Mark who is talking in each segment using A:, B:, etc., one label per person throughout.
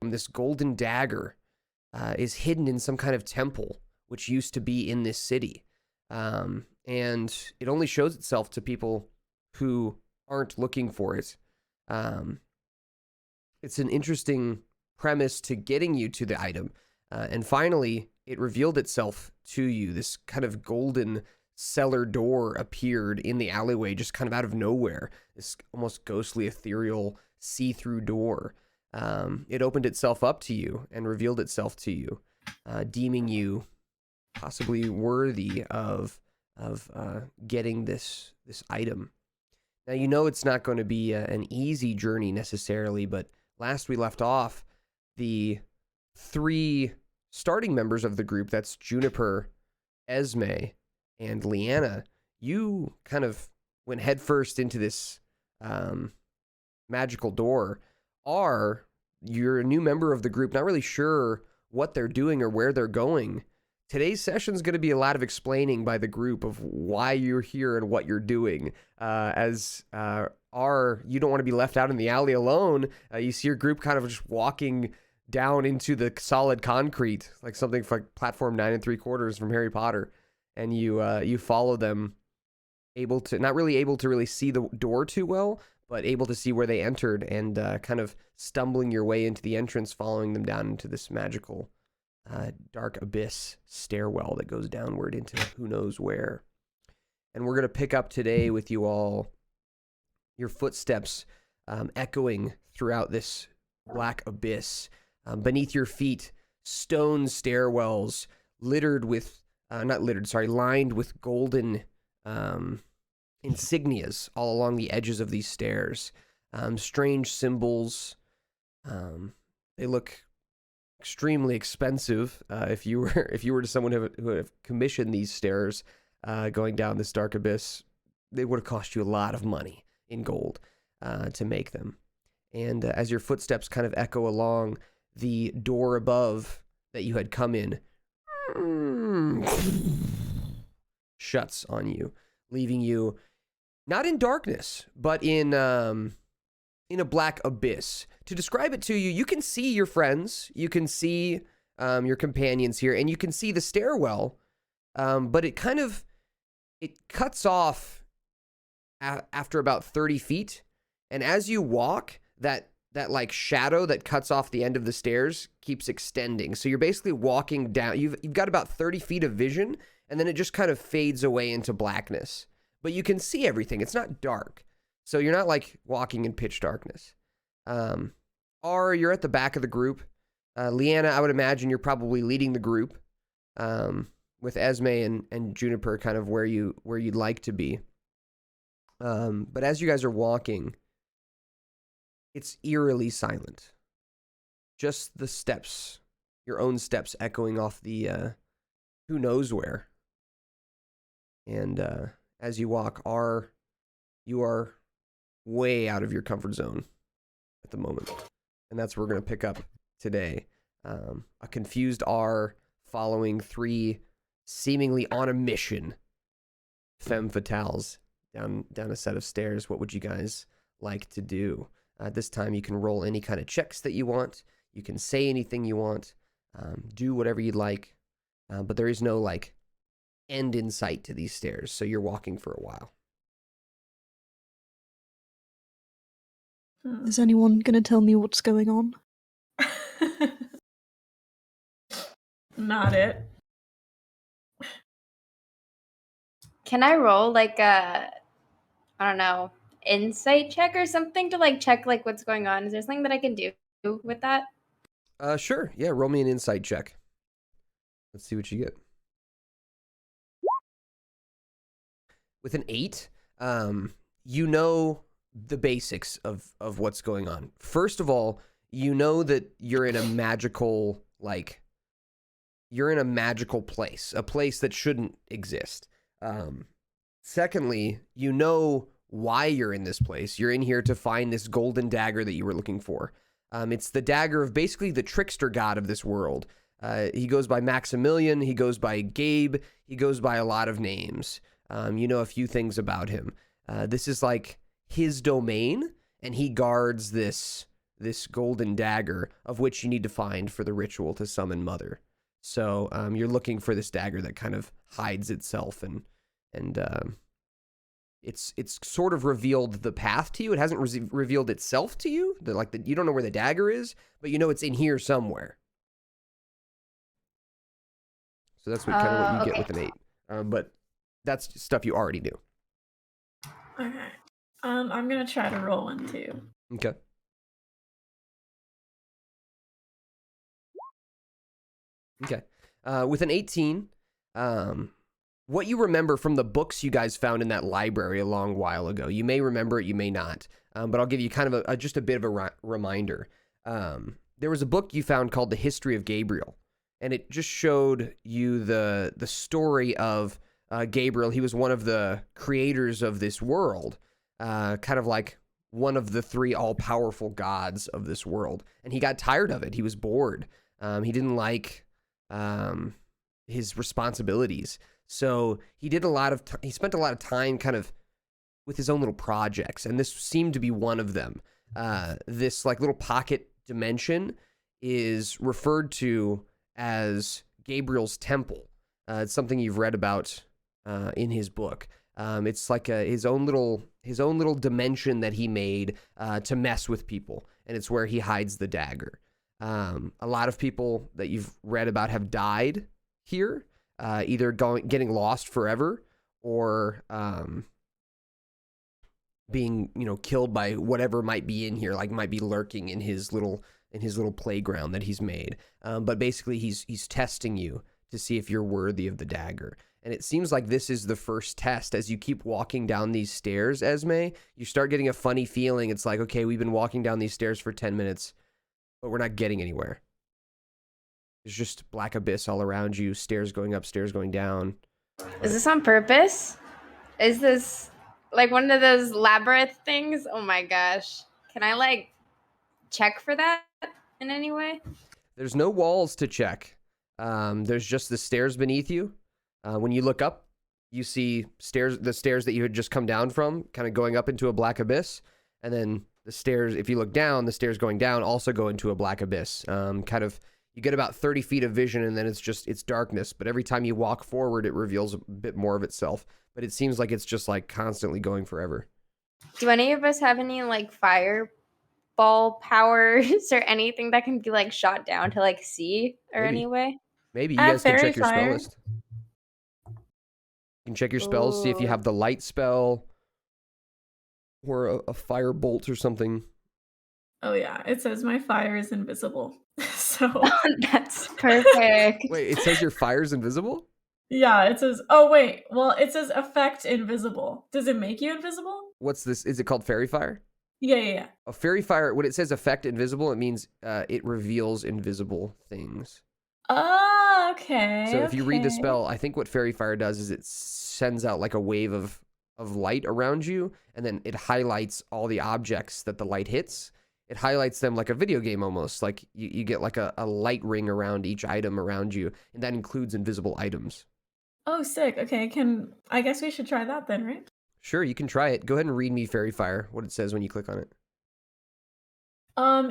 A: This golden dagger is hidden in some kind of temple, which used to be in this city. And it only shows itself to people who aren't looking for it. It's an interesting premise to getting you to the item. And finally, it revealed itself to you. This kind of golden cellar door appeared in the alleyway, just kind of out of nowhere. This almost ghostly, ethereal, see-through door. It opened itself up to you and revealed itself to you, deeming you possibly worthy of getting this item. Now, you know it's not going to be an easy journey necessarily, but last we left off, the 3 starting members of the group, that's Juniper, Esme, and Leanna, you kind of went headfirst into this magical door. You're a new member of the group, not really sure what they're doing or where they're going. Today's session is going to be a lot of explaining by the group of why you're here and what you're doing. You don't want to be left out in the alley alone. You see your group kind of just walking down into the solid concrete, like something like platform 9 3/4 from Harry Potter. And you follow them, not really able to really see the door too well, but able to see where they entered, and kind of stumbling your way into the entrance, following them down into this magical dark abyss stairwell that goes downward into who knows where. And we're going to pick up today with you all, your footsteps echoing throughout this black abyss. Beneath your feet, stone stairwells lined with golden insignias all along the edges of these stairs. Strange symbols. They look extremely expensive. If you were to someone who have commissioned these stairs going down this dark abyss, they would have cost you a lot of money in gold to make them. And as your footsteps kind of echo along, the door above that you had come in shuts on you, leaving you not in darkness, but in a black abyss. To describe it to you, you can see your friends, you can see your companions here, and you can see the stairwell, but it cuts off after about 30 feet, and as you walk, that like shadow that cuts off the end of the stairs keeps extending. So you're basically walking down. You've got about 30 feet of vision, and then it just kind of fades away into blackness. But you can see everything. It's not dark. So you're not like walking in pitch darkness. You're at the back of the group. Leanna, I would imagine you're probably leading the group, with Esme and Juniper kind of where you'd like to be. But as you guys are walking, it's eerily silent. Just the steps, your own steps echoing off the who knows where. And as you walk, you are way out of your comfort zone at the moment. And that's where we're going to pick up today. A confused R following 3 seemingly on a mission femme fatales down a set of stairs. What would you guys like to do? This time you can roll any kind of checks that you want. You can say anything you want. Do whatever you'd like. But there is no like end in sight to these stairs, so you're walking for a while.
B: Is anyone going to tell me what's going on?
C: Not it.
D: Can I roll like a, I don't know, insight check or something to like check like what's going on? Is there something that I can do with that?
A: Sure. Yeah, roll me an insight check. Let's see what you get. With an 8, you know the basics of what's going on. First of all, you know that you're in a magical, place, a place that shouldn't exist. Secondly, you know why you're in this place. You're in here to find this golden dagger that you were looking for. It's the dagger of basically the trickster god of this world. He goes by Maximilian, he goes by Gabe, he goes by a lot of names. You know a few things about him. This is like his domain, and he guards this this golden dagger, of which you need to find for the ritual to summon Mother. So you're looking for this dagger that kind of hides itself, and it's sort of revealed the path to you. It hasn't revealed itself to you. You don't know where the dagger is, but you know it's in here somewhere. So that's what you get with an 8. But that's stuff you already knew.
C: Okay. I'm gonna try to roll one too.
A: Okay. Okay. With an 18, what you remember from the books you guys found in that library a long while ago, you may remember it, you may not, but I'll give you kind of just a bit of a reminder. There was a book you found called The History of Gabriel, and it just showed you the story of Gabriel. He was one of the creators of this world, kind of like one of the 3 all-powerful gods of this world, and he got tired of it. He was bored. He didn't like his responsibilities. So he did he spent a lot of time kind of with his own little projects, and this seemed to be one of them. This like little pocket dimension is referred to as Gabriel's temple. It's something you've read about in his book. It's like his own little dimension that he made to mess with people, and it's where he hides the dagger. A lot of people that you've read about have died here, either getting lost forever, or being killed by whatever might be in here, like might be lurking in his little playground that he's made. But basically, he's testing you to see if you're worthy of the dagger. And it seems like this is the first test. As you keep walking down these stairs, Esme, you start getting a funny feeling. It's like, okay, we've been walking down these stairs for 10 minutes, but we're not getting anywhere. There's just black abyss all around you, stairs going up, stairs going down.
D: Is this on purpose? Is this like one of those labyrinth things? Oh my gosh. Can I like check for that in any way?
A: There's no walls to check. There's just the stairs beneath you. When you look up, you see the stairs that you had just come down from, kind of going up into a black abyss. And then the stairs, if you look down, the stairs going down also go into a black abyss. You get about 30 feet of vision, and then it's darkness. But every time you walk forward, it reveals a bit more of itself. But it seems like it's just like constantly going forever.
D: Do any of us have any like fireball powers or anything that can be like shot down to like see or
A: Maybe.
D: anyway?
A: Maybe you
C: I have
A: guys can check
C: fairy
A: your spell
C: fire.
A: list. You can check your spells, see if you have the light spell or a fire bolt or something.
C: Oh yeah, it says my fire is invisible. So
D: That's perfect.
A: Wait, it says your fire's invisible?
C: yeah, it says. Oh wait, well it says effect invisible. Does it make you invisible?
A: What's this? Is it called fairy fire?
C: Yeah.
A: A fairy fire, when it says effect invisible, it means it reveals invisible things.
C: Oh, okay.
A: So if you read the
C: okay.
A: spell, I think what fairy fire does is it sends out like a wave of light around you, and then it highlights all the objects that the light hits. It highlights them like a video game almost. Like you get like a light ring around each item around you, and that includes invisible items.
C: Oh, sick. Okay, I guess we should try that then, right?
A: Sure, you can try it. Go ahead and read me fairy fire, what it says when you click on it.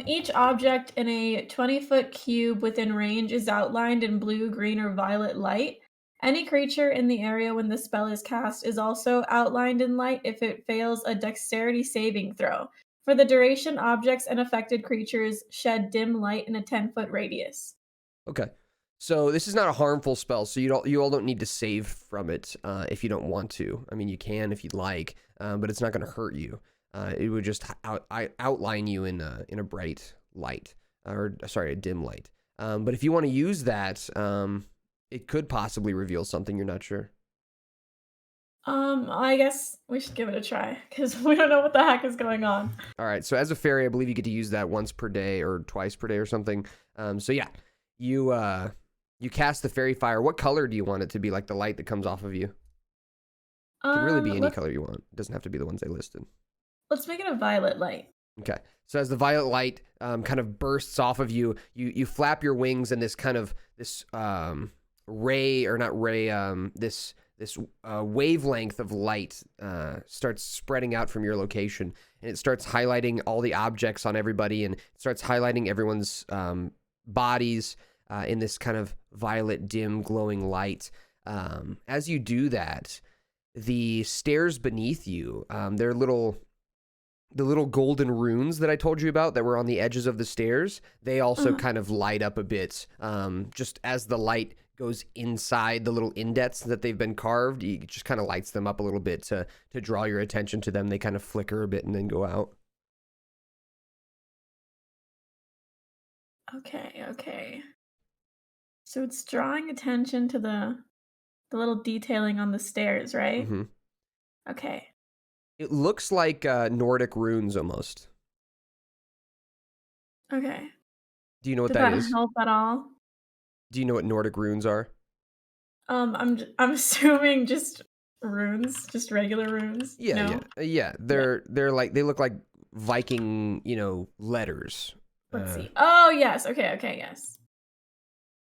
C: Each object in a 20-foot cube within range is outlined in blue, green, or violet light. Any creature in the area when the spell is cast is also outlined in light if it fails a dexterity saving throw. For the duration, objects and affected creatures shed dim light in a 10-foot radius.
A: Okay. So this is not a harmful spell, so you all don't need to save from it if you don't want to. I mean, you can if you'd like, but it's not going to hurt you. It would just outline you in a bright light, a dim light. But if you want to use that, it could possibly reveal something. You're not sure.
C: I guess we should give it a try because we don't know what the heck is going on.
A: All right. So as a fairy, I believe you get to use that once per day or twice per day or something. So yeah, you cast the fairy fire. What color do you want it to be? Like the light that comes off of you? It can really be any color you want. It doesn't have to be the ones I listed.
C: Let's make it a violet light.
A: Okay. So as the violet light kind of bursts off of you, you flap your wings, and this ray, or not ray, this wavelength of light starts spreading out from your location, and it starts highlighting all the objects on everybody, and it starts highlighting everyone's bodies in this kind of violet, dim, glowing light. As you do that, the stairs beneath you, they're the little golden runes that I told you about that were on the edges of the stairs, they also kind of light up a bit. Just as the light goes inside the little indents that they've been carved, it just kind of lights them up a little bit to draw your attention to them. They kind of flicker a bit and then go out.
C: Okay. So it's drawing attention to the little detailing on the stairs, right?
A: Mm-hmm.
C: Okay.
A: It looks like Nordic runes almost.
C: Okay.
A: Do you know what
C: Did
A: that
C: that
A: is?
C: help at all?
A: Do you know what Nordic runes are?
C: I'm assuming just runes, just regular runes.
A: Yeah. They're like, they look like Viking, letters.
C: Let's see. Oh yes. Okay. Yes.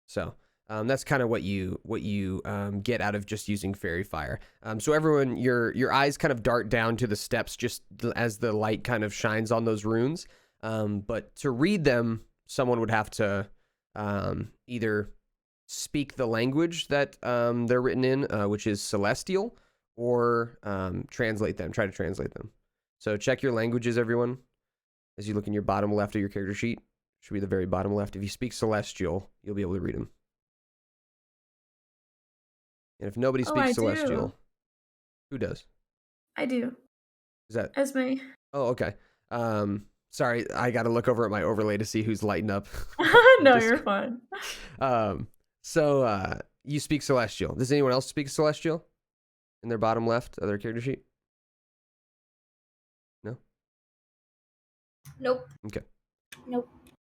A: So that's kind of what you get out of just using fairy fire. So everyone, your eyes kind of dart down to the steps just as the light kind of shines on those runes. But to read them, someone would have to either speak the language that they're written in, which is Celestial, or translate them. Try to translate them. So check your languages, everyone. As you look in your bottom left of your character sheet, should be the very bottom left. If you speak Celestial, you'll be able to read them. And if nobody speaks
C: I
A: Celestial,
C: do.
A: who does?
C: I do.
A: Is that
C: Esme.
A: Oh, okay. Sorry, I got to look over at my overlay to see who's lighting up.
C: No, you're fine.
A: So you speak Celestial. Does anyone else speak Celestial in their bottom left of their character sheet? No?
D: Nope.
A: Okay.
D: Nope.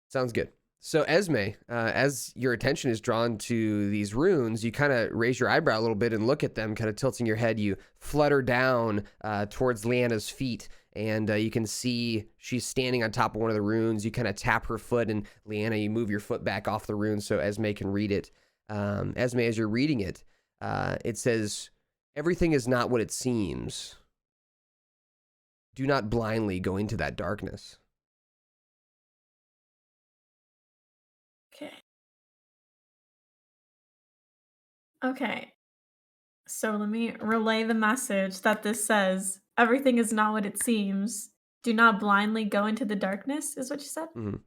A: Sounds good. So Esme, as your attention is drawn to these runes, you kind of raise your eyebrow a little bit and look at them, kind of tilting your head. You flutter down towards Leanna's feet, and you can see she's standing on top of one of the runes. You kind of tap her foot, and Leanna, you move your foot back off the rune so Esme can read it. Esme, as you're reading it, it says, "Everything is not what it seems. Do not blindly go into that darkness."
C: Okay. So let me relay the message that this says. Everything is not what it seems. Do not blindly go into the darkness, is what you said?
A: Mm-hmm.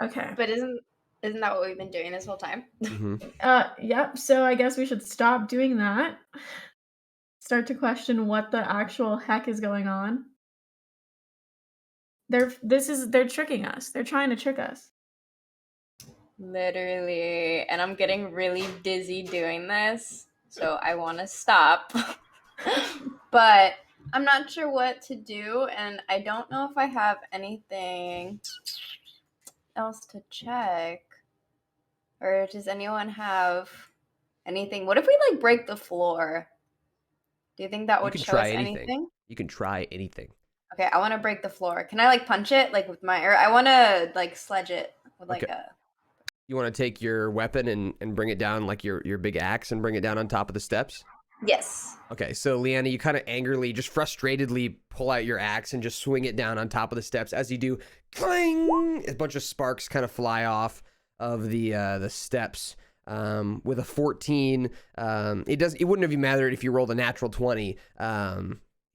C: Okay.
D: But isn't that what we've been doing this whole time?
A: Mm-hmm.
C: Yep. So I guess we should stop doing that. Start to question what the actual heck is going on. They're tricking us. They're trying to trick us.
D: Literally. And I'm getting really dizzy doing this, so I want to stop. But I'm not sure what to do, and I don't know if I have anything else to check. Or does anyone have anything? What if we break the floor? Do you think that would show us anything?
A: You can try anything.
D: Okay, I want to break the floor. Can I punch it with my, or I want to sledge it with
A: Okay.
D: a.
A: You want to take your weapon and bring it down, like your big axe, and bring it down on top of the steps?
D: Yes.
A: Okay, so Leanna, you kind of angrily, just frustratedly pull out your axe and just swing it down on top of the steps. As you do, clang! A bunch of sparks kind of fly off of the steps. With a 14, it wouldn't have mattered if you rolled a natural 20.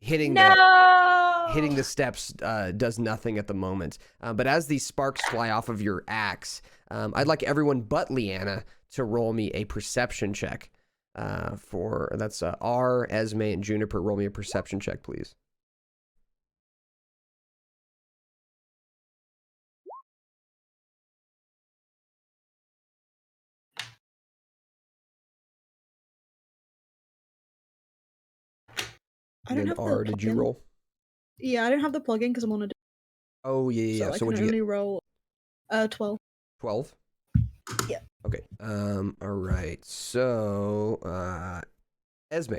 A: Hitting the steps does nothing at the moment. But as these sparks fly off of your axe, I'd like everyone but Leanna to roll me a perception check. That's R, Esme, and Juniper. Roll me a perception check, please.
B: I don't have the
A: R, did you
B: plugin.
A: roll?
B: Yeah, I don't have the plugin because I'm on a.
A: Oh, yeah.
B: So
A: So
B: I
A: what'd
B: can
A: you
B: only
A: get?
B: roll 12.
A: 12?
B: Yeah.
A: Okay. All right. So, Esme,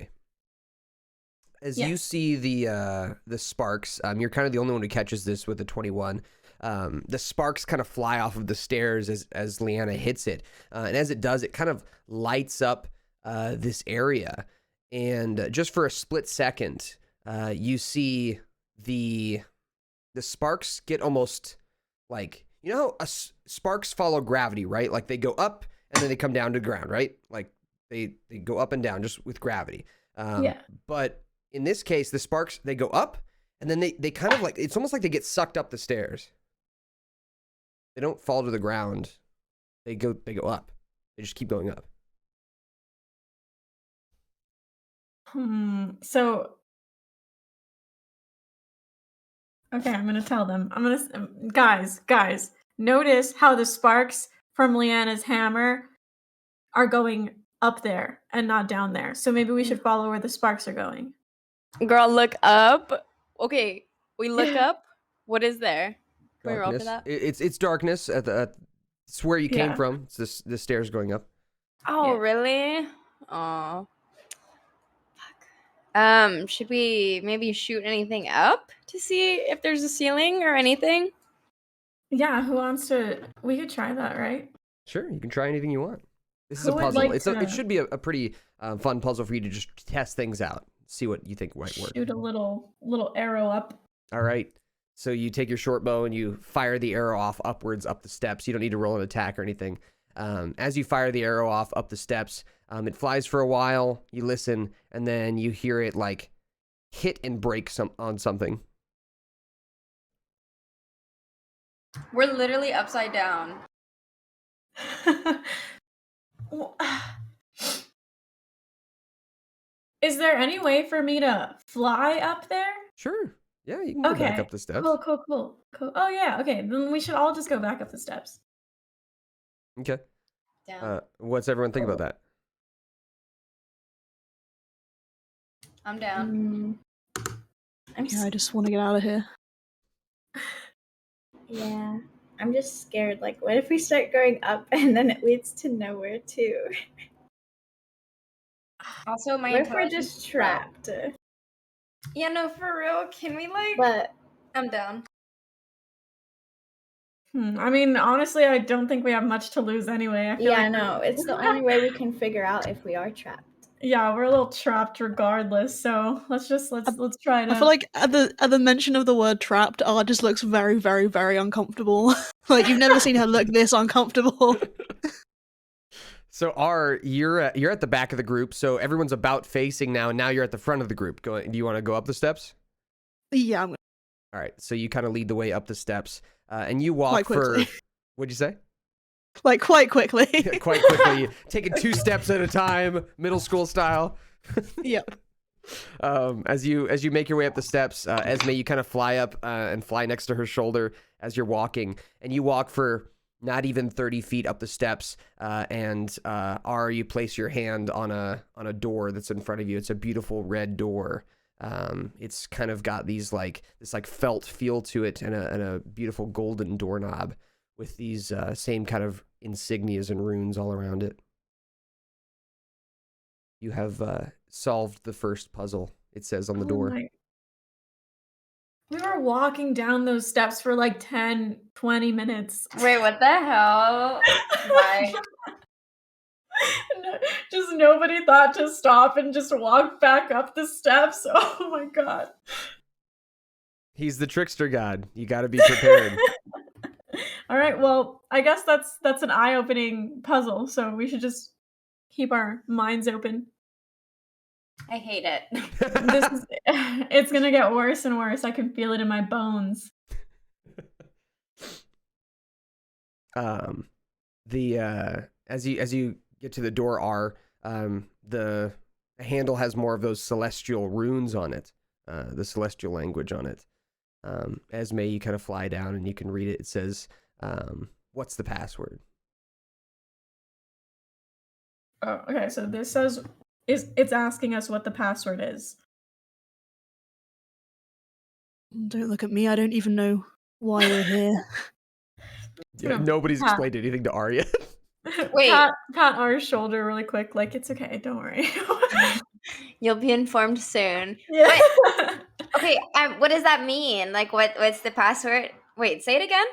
A: as you
C: Yes.
A: see the sparks, you're kind of the only one who catches this with the 21. The sparks kind of fly off of the stairs as Leanna hits it, and as it does, it kind of lights up this area. and just for a split second, you see the sparks get almost like, you know how sparks follow gravity, right? Like they go up and then they come down to the ground, right? Like they go up and down just with gravity.
C: Yeah.
A: But in this case, the sparks, they go up and then they kind of like, it's almost like they get sucked up the stairs. They don't fall to the ground. They go up. They just keep going up.
C: So, okay, I'm gonna tell them. Guys, notice how the sparks from Leanna's hammer are going up there and not down there. So maybe we should follow where the sparks are going.
D: Girl, look up. Okay, we look up. What is there? Can we roll for
A: Darkness.
D: that?
A: It's darkness it's where you came
C: Yeah.
A: from. It's the stairs going up.
D: Oh,
C: Yeah.
D: really? Oh. Should we maybe shoot anything up to see if there's a ceiling or anything?
C: Yeah, who wants to? We could try that, right?
A: Sure, you can try anything you want. This is
C: Who
A: a
C: would
A: puzzle.
C: like
A: It
C: to-
A: should be a pretty fun puzzle for you to just test things out, see what you think might work.
C: Shoot a little arrow up.
A: All right. So you take your short bow and you fire the arrow off upwards up the steps. You don't need to roll an attack or anything. As you fire the arrow off up the steps, it flies for a while. You listen, and then you hear it like hit and break on something.
D: We're literally upside down.
C: Is there any way for me to fly up there?
A: Sure. Yeah, you can go back up the steps.
C: Cool. Oh yeah, okay. Then we should all just go back up the steps.
A: Okay.
D: Down.
A: What's everyone think about that?
D: I'm down.
B: Yeah, I just want to get out of here.
E: Yeah, I'm just scared. Like, what if we start going up and then it leads to nowhere too?
D: Also, my
E: What if we're
D: intelligence
E: just
D: is low.
E: trapped?
D: Yeah, no, for real. Can we like?
E: But
D: I'm down.
C: I mean, honestly, I don't think we have much to lose anyway. I feel
E: yeah,
C: like
E: no, it's the only way we can figure out if we are trapped.
C: Yeah, we're a little trapped regardless. So let's try it
B: I
C: out.
B: feel like at the mention of the word trapped, R just looks very, very, very uncomfortable. Like you've never seen her look this uncomfortable.
A: So R, you're at the back of the group. So everyone's about facing now, and now you're at the front of the group. Do you want to go up the steps?
B: Yeah, I'm gonna
A: All right. So you kind of lead the way up the steps, and you walk
B: quite
A: for.
B: quickly.
A: What'd you say?
B: Like quite quickly.
A: Quite quickly, taking 2 steps at a time, middle school style.
B: Yep.
A: As you make your way up the steps, Esme, you kind of fly up and fly next to her shoulder as you're walking, and you walk for not even 30 feet up the steps, and R, you place your hand on a door that's in front of you. It's a beautiful red door. It's kind of got this felt feel to it, and a beautiful golden doorknob with these same kind of insignias and runes all around it. You have solved the first puzzle, it says on the door.
C: We were walking down those steps for like 10, 20 minutes.
D: Wait, what the hell? Why?
C: Just nobody thought to stop and just walk back up the steps. Oh my god.
A: He's the trickster god. You got to be prepared.
C: All right, well, I guess that's an eye-opening puzzle, so we should just keep our minds open.
D: I hate it.
C: It's gonna get worse and worse. I can feel it in my bones.
A: As you get to the door, R, the handle has more of those celestial runes on it, the celestial language on it. Esme, you kind of fly down and you can read it. It says, what's the password?
C: Oh, okay, so this says it's asking us what the password is.
B: Don't look at me, I don't even know why we're here.
A: Yeah, nobody's explained anything to R yet.
D: Wait.
C: Pat R's shoulder really quick, like it's okay, don't worry.
D: You'll be informed soon.
C: Yeah.
D: Okay, what does that mean? Like, what's the password? Wait, say it again.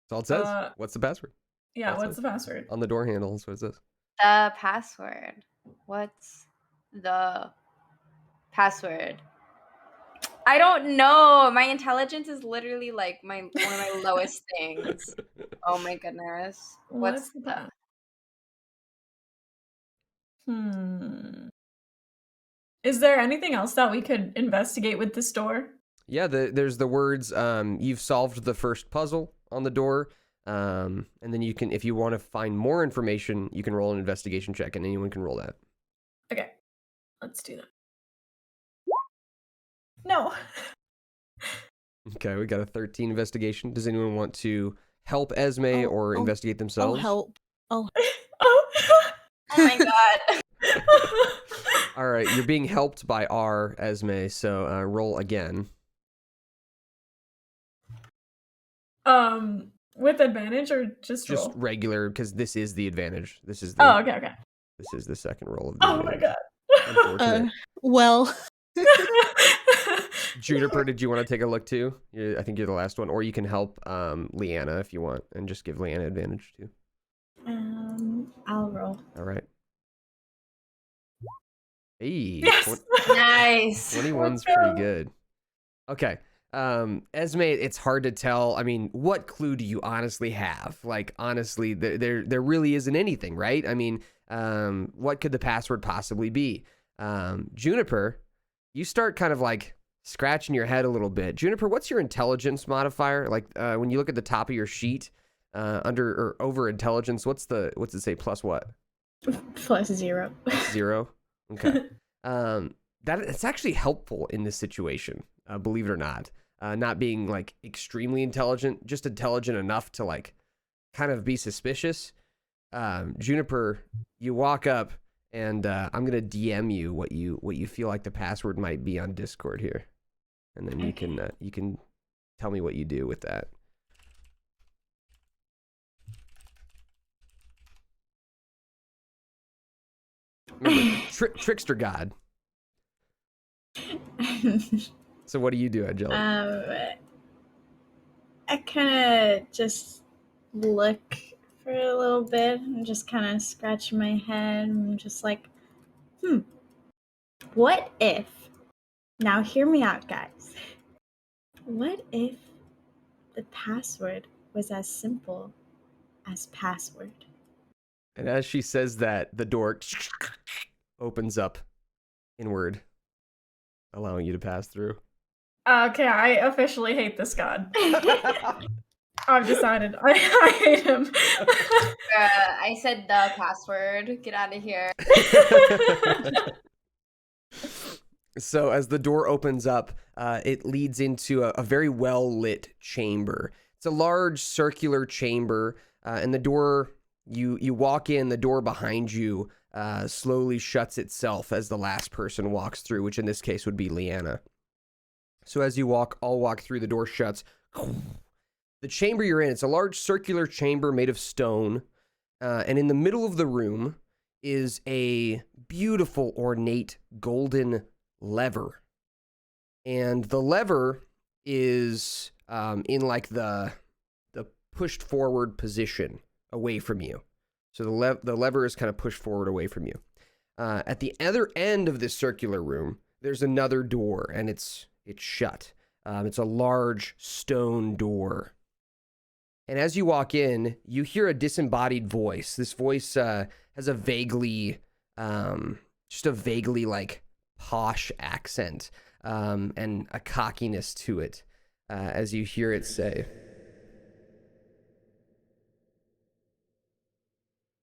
A: That's all it says. What's the password?
C: Yeah, what's the password?
A: On the door handle, that's what it says.
D: The password. What's the password. I don't know. My intelligence is literally like one of my lowest things. Oh my goodness. What's
C: that? Is there anything else that we could investigate with this door?
A: Yeah, there's the words, you've solved the first puzzle on the door. And then you can, if you want to find more information, you can roll an investigation check, and anyone can roll that.
C: Okay, let's do that. No.
A: Okay, we got a 13 investigation. Does anyone want to help Esme or investigate themselves?
B: I'll help.
C: Oh.
D: Oh my god.
A: All right, you're being helped by R, Esme, so roll again.
C: With advantage or just roll?
A: Just regular, because this is the advantage. This is
C: the... Oh, okay.
A: This is the second roll of the
C: advantage.
A: My god. Unfortunate.
B: Well.
A: Juniper, did you want to take a look too? I think you're the last one. Or you can help Leanna if you want, and just give Leanna advantage too.
E: I'll roll.
A: All right. Hey.
C: Yes.
D: Nice.
A: 21's pretty good. Okay. Esme, it's hard to tell. I mean, what clue do you honestly have? Like, honestly, there really isn't anything, right? I mean, what could the password possibly be? Juniper, you start kind of like scratching your head a little bit. Juniper, what's your intelligence modifier? Like, when you look at the top of your sheet, under or over intelligence, what's it say? Plus what?
E: Plus 0.
A: 0. Okay. It's actually helpful in this situation. Believe it or not. Not being like extremely intelligent, just intelligent enough to like kind of be suspicious. Juniper, you walk up, and I'm gonna DM you what you feel like the password might be on Discord here, and then you can tell me what you do with that. Remember, Trickster God. So what do you do, Angelica?
E: I kind of just look for a little bit and just kind of scratch my head and just like, what if, now hear me out, guys. What if the password was as simple as password?
A: And as she says that, the door opens up inward, allowing you to pass through.
C: Okay, I officially hate this god. I've decided I hate him.
D: I said the password. Get out of here.
A: So as the door opens up, it leads into a very well-lit chamber. It's a large circular chamber, and the door, you walk in, the door behind you slowly shuts itself as the last person walks through, which in this case would be Leanna. So as you all walk through, the door shuts. The chamber you're in, it's a large circular chamber made of stone, and in the middle of the room is a beautiful, ornate, golden lever. And the lever is in like the pushed forward position away from you. So the lever is kind of pushed forward away from you. At the other end of this circular room, there's another door, and it's shut. It's a large stone door. And as you walk in, you hear a disembodied voice. This voice has a vaguely like posh accent and a cockiness to it as you hear it say,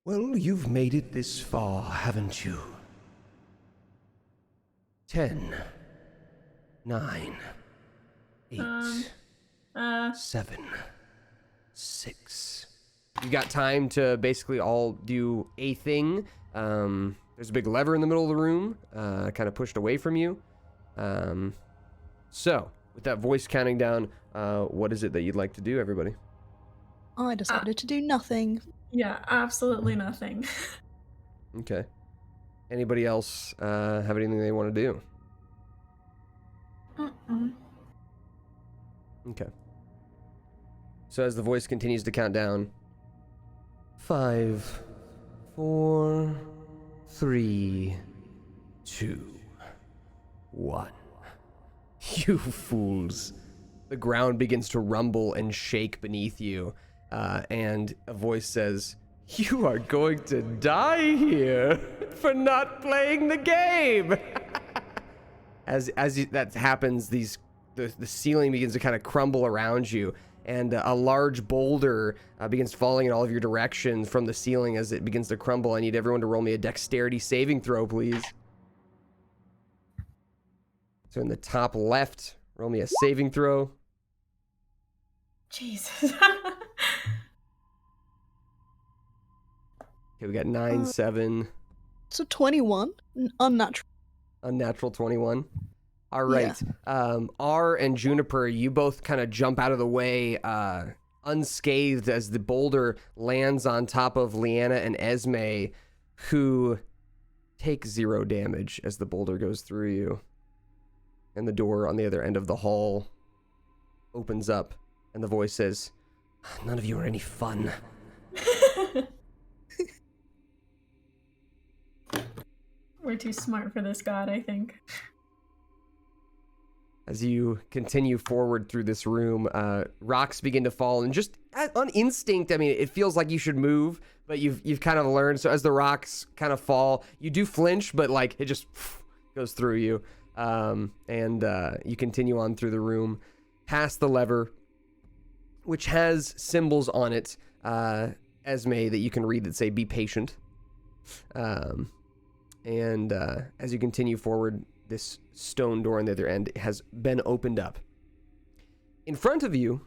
A: "Well, you've made it this far, haven't you? 10, 9, 8, 7, 6. You got time to basically all do a thing. There's a big lever in the middle of the room, kind of pushed away from you. So, with that voice counting down, what is it that you'd like to do, everybody?
B: I decided to do nothing.
C: Yeah, absolutely nothing.
A: Okay. Anybody else have anything they want to do? Okay. So as the voice continues to count down, 5, 4, 3, 2, 1. You fools. The ground begins to rumble and shake beneath you, and a voice says, "You are going to die here for not playing the game." That happens, the ceiling begins to kind of crumble around you, and a large boulder begins falling in all of your directions from the ceiling as it begins to crumble. I need everyone to roll me a dexterity saving throw, please. So in the top left, roll me a saving throw.
C: Jesus.
A: Okay, we got 9, 7.
B: So 21, unnatural.
A: Unnatural 21. All right. R and Juniper, you both kind of jump out of the way unscathed as the boulder lands on top of Leanna and Esme, who take 0 damage as the boulder goes through you. And the door on the other end of the hall opens up, and the voice says, "None of you are any fun."
C: We're too smart for this god, I think.
A: As you continue forward through this room, rocks begin to fall, and just on instinct, I mean, it feels like you should move, but you've kind of learned. So as the rocks kind of fall, you do flinch, but like it just goes through you, and you continue on through the room, past the lever, which has symbols on it, Esme, that you can read that say "Be patient." And as you continue forward, this stone door on the other end has been opened up. In front of you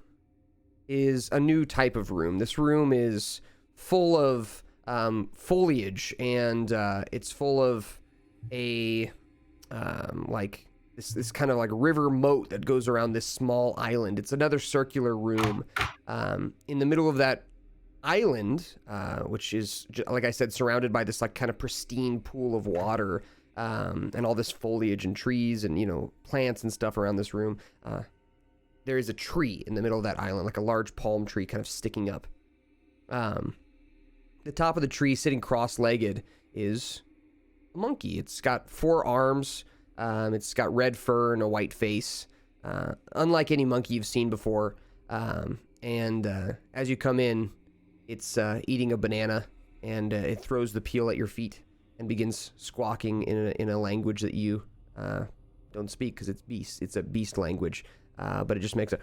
A: is a new type of room. This room is full of foliage, and it's full of a like this kind of like river moat that goes around this small island. It's another circular room. In the middle of that island, which is, like I said, surrounded by this like kind of pristine pool of water, and all this foliage and trees and, you know, plants and stuff around this room. There is a tree in the middle of that island, like a large palm tree kind of sticking up. The top of the tree, sitting cross-legged, is a monkey. It's got 4 arms. It's got red fur and a white face, unlike any monkey you've seen before. And as you come in, it's eating a banana, and it throws the peel at your feet and begins squawking in a language that you don't speak, because it's beast. It's a beast language, but it just makes a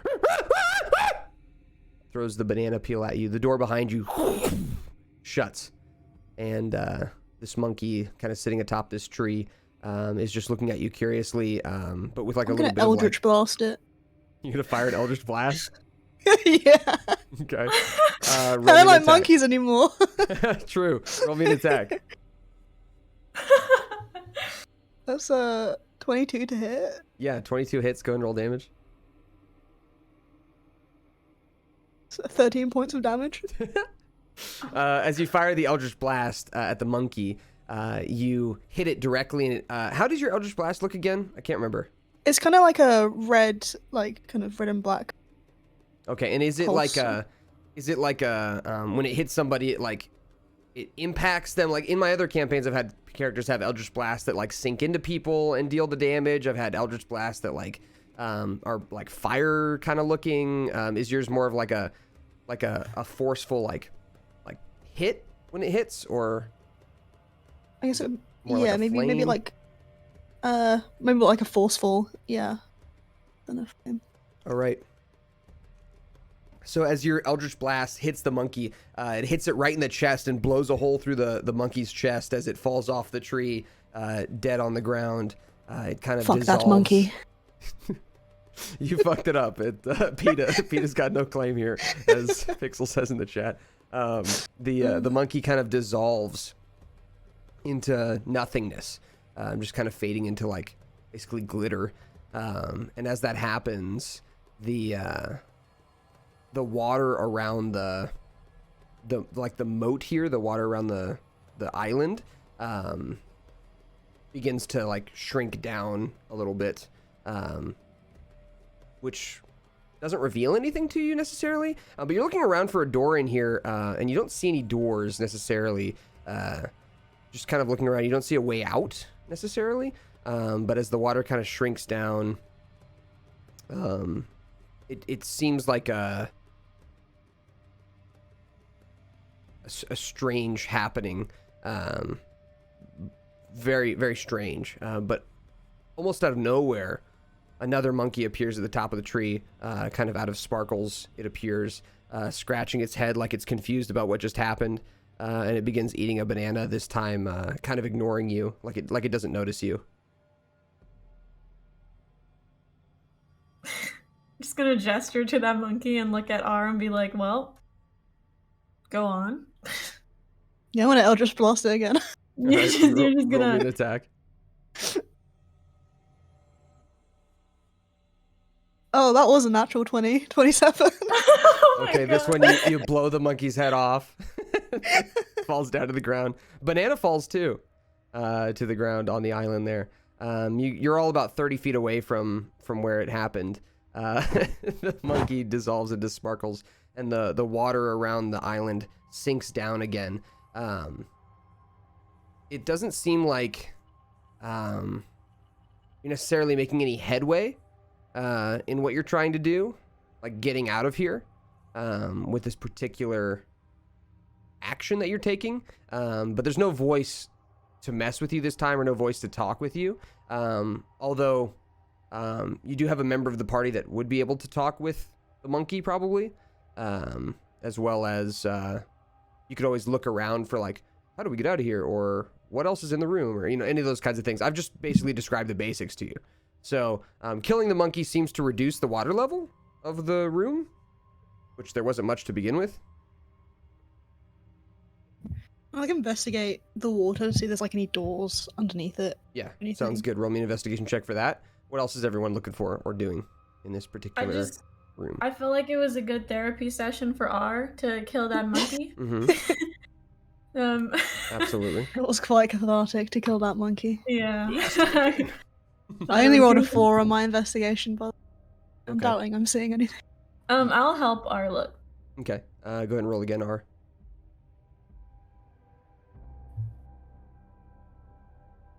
A: throws the banana peel at you. The door behind you shuts, and this monkey, kind of sitting atop this tree, is just looking at you curiously, but with like a little bit
B: Eldritch
A: of like,
B: blast it.
A: you're gonna fire an Eldritch Blast.
B: Yeah.
A: Okay.
B: I don't like monkeys anymore.
A: True. Roll me an attack.
B: That's 22 to hit.
A: Yeah, 22 hits. Go and roll damage.
B: So 13 points of damage.
A: As you fire the Eldritch Blast at the monkey, you hit it directly. How does your Eldritch Blast look again? I can't remember.
B: It's kind of like a red, like kind of red and black.
A: Okay, and is it like a when it hits somebody, it impacts them? Like in my other campaigns, I've had characters have Eldritch Blasts that like sink into people and deal the damage. I've had Eldritch Blasts that like are like fire kind of looking. Is yours more of like a forceful like hit when it hits, or
B: I guess it,
A: more
B: yeah,
A: like a
B: maybe
A: flame?
B: like like a forceful, yeah. Than a flame.
A: All right. So as your Eldritch Blast hits the monkey, it hits it right in the chest and blows a hole through the monkey's chest as it falls off the tree, dead on the ground. It kind of
B: Fuck
A: dissolves.
B: that monkey.
A: You fucked it up. PETA's got no claim here, as Pixel says in the chat. The monkey kind of dissolves into nothingness, just kind of fading into like basically glitter. And as that happens, the water around the moat here, the water around the island, begins to like shrink down a little bit, which doesn't reveal anything to you necessarily. But you're looking around for a door in here, and you don't see any doors necessarily. Just kind of looking around, you don't see a way out. necessarily, but as the water kind of shrinks down, it seems like a strange happening, very, very strange, but almost out of nowhere, another monkey appears at the top of the tree, kind of out of sparkles. It appears, scratching its head like it's confused about what just happened, and it begins eating a banana, this time kind of ignoring you, like it doesn't notice you.
C: Just gonna gesture to that monkey and look at R and be like, well, go on.
B: Yeah, I want to Eldritch Blast it again.
C: You're just
A: Roll me
C: gonna.
A: an attack.
B: Oh, that was a natural 20. 27.
C: Oh my
A: Okay, this
C: God.
A: one you blow the monkey's head off. Falls down to the ground. Banana falls too, to the ground on the island there. You're all about 30 feet away from where it happened. The monkey dissolves into sparkles, and the water around the island sinks down again. It doesn't seem like you're necessarily making any headway in what you're trying to do, like getting out of here with this particular action that you're taking. But there's no voice to mess with you this time, or no voice to talk with you. Although you do have a member of the party that would be able to talk with the monkey, probably, as well as you could always look around for, like, how do we get out of here, or what else is in the room, or any of those kinds of things. I've just basically described the basics to you. So killing the monkey seems to reduce the water level of the room, which there wasn't much to begin with.
B: I like investigate the water to see if there's like any doors underneath it.
A: Yeah,
B: Anything?
A: sounds good. Roll me an investigation check for that. What else is everyone looking for or doing in this particular room?
C: I feel like it was a good therapy session for R to kill that monkey.
A: Absolutely.
B: It was quite cathartic to kill that monkey.
C: Yeah.
B: I only rolled a 4 on my investigation, but I'm
A: Okay.
B: doubting I'm seeing anything.
C: I'll help R look.
A: Okay, go ahead and roll again, R.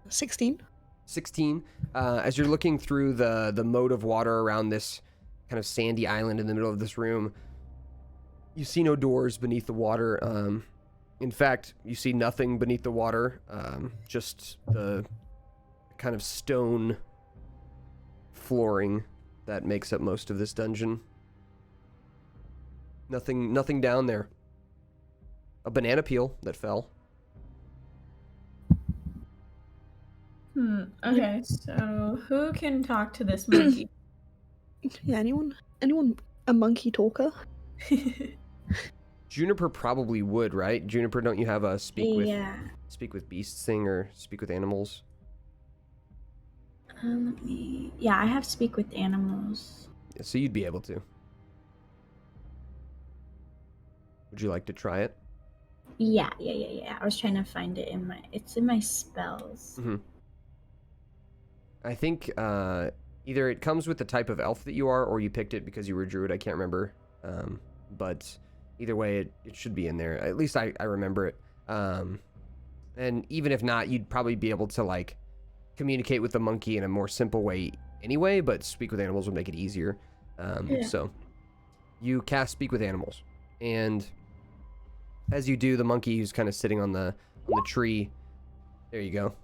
B: 16.
A: 16. As you're looking through the moat of water around this kind of sandy island in the middle of this room, you see no doors beneath the water. In fact, you see nothing beneath the water, just the kind of stone flooring that makes up most of this dungeon. Nothing down there. A banana peel that fell.
C: Okay, so who can talk to this monkey?
B: Yeah, anyone a monkey talker?
A: Juniper probably would, right? Juniper, don't you have a speak with beasts thing, or speak with animals?
E: Yeah, I have speak with animals.
A: So you'd be able to. Would you like to try it?
E: Yeah. I was trying to find it it's in my spells.
A: Mm-hmm. I think either it comes with the type of elf that you are, or you picked it because you were a druid. I can't remember. But either way, it should be in there. At least I remember it. And even if not, you'd probably be able to, like, communicate with the monkey in a more simple way anyway, but speak with animals would make it easier. So you cast speak with animals, and as you do, the monkey who's kind of sitting on the tree, there you go,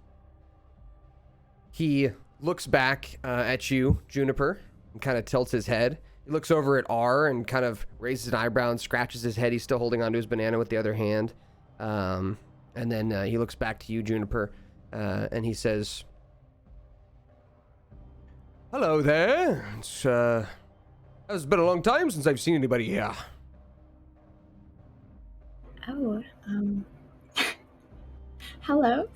A: he looks back at you, Juniper, and kind of tilts his head. He looks over at R and kind of raises an eyebrow and scratches his head. He's still holding onto his banana with the other hand. And then he looks back to you, Juniper, and he says, "Hello there. It's been a long time since I've seen anybody here."
E: Oh, hello.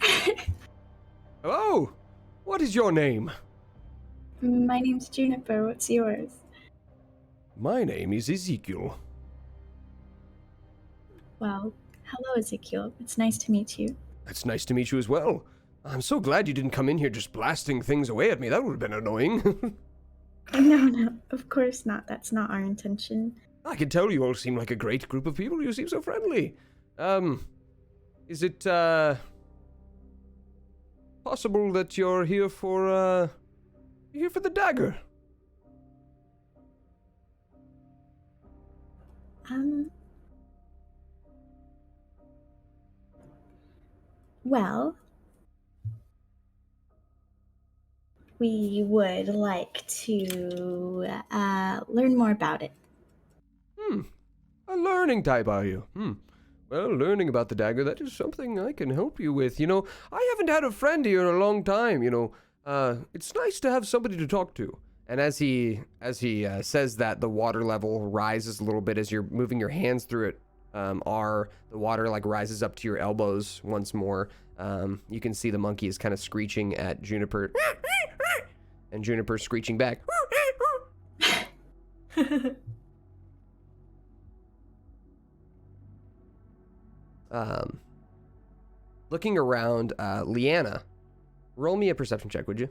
A: Hello. What is your name?
E: My name's Juniper. What's yours?
A: My name is Ezekiel.
E: Well, hello, Ezekiel. It's nice to meet you.
A: It's nice to meet you as well. I'm so glad you didn't come in here just blasting things away at me. That would have been annoying.
E: No, of course not. That's not our intention.
A: I can tell you all seem like a great group of people. You seem so friendly. Is it, possible that you're here for the dagger.
E: Well, we would like to learn more about it.
A: A learning type, are you? Well, learning about the dagger, that is something I can help you with. You know, I haven't had a friend here in a long time, you know. It's nice to have somebody to talk to. And as he says that, the water level rises a little bit as you're moving your hands through it. The water like rises up to your elbows once more. You can see the monkey is kind of screeching at Juniper. And Juniper screeching back. Looking around, Leanna, roll me a perception check, would you?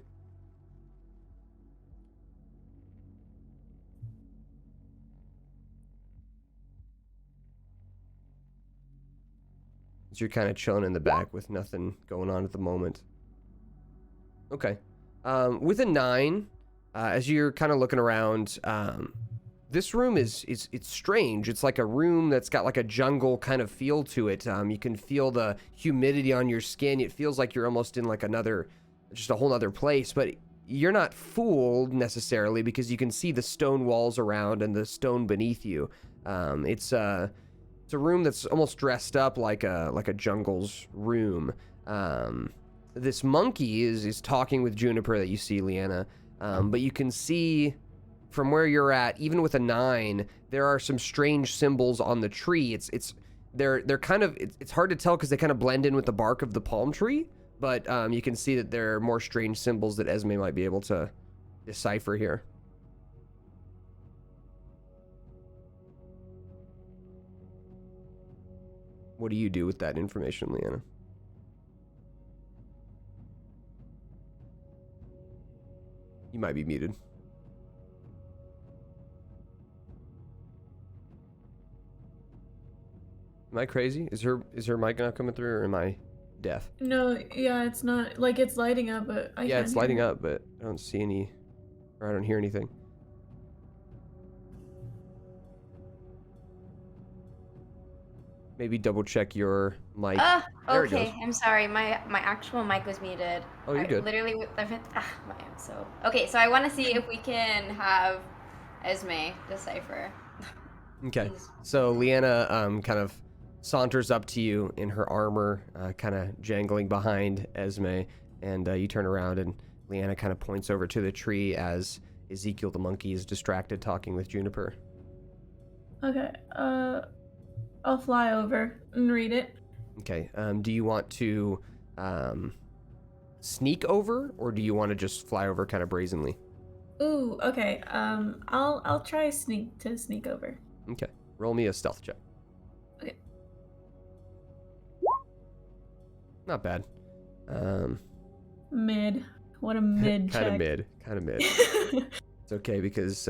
A: As you're kind of chilling in the back with nothing going on at the moment. Okay. With a 9, as you're kind of looking around, this room it's strange. It's like a room that's got like a jungle kind of feel to it. You can feel the humidity on your skin. It feels like you're almost in like just a whole other place, but you're not fooled necessarily because you can see the stone walls around and the stone beneath you. It's a room that's almost dressed up like a jungle's room. This monkey is talking with Juniper that you see, Leanna, but you can see from where you're at, even with a 9, there are some strange symbols on the tree. They're kind of, it's hard to tell because they kind of blend in with the bark of the palm tree, but you can see that there are more strange symbols that Esme might be able to decipher here. What do you do with that information, Leanna? You might be muted. Am I crazy? Is her mic not coming through, or am I deaf?
C: No, yeah, it's not. Like, it's lighting up, but I
A: Yeah,
C: can't
A: it's
C: hear
A: lighting
C: it.
A: up, but I don't see any, or I don't hear anything. Maybe double check your mic. There it
D: Okay.
A: goes.
D: I'm sorry. My actual mic was muted.
A: Oh, you're good.
D: Literally, okay. So I want to see if we can have Esme decipher.
A: Okay.
D: Please.
A: So Leanna kind of saunters up to you in her armor, kind of jangling behind Esme, and you turn around and Leanna kind of points over to the tree as Ezekiel the monkey is distracted talking with Juniper.
C: Okay, I'll fly over and read it.
A: Okay. Do you want to sneak over, or do you want to just fly over kind of brazenly?
C: Ooh, okay. I'll try sneak over.
A: Okay. Roll me a stealth check.
C: Okay.
A: Not bad.
C: Mid. What a mid check.
A: Kind of mid. It's okay because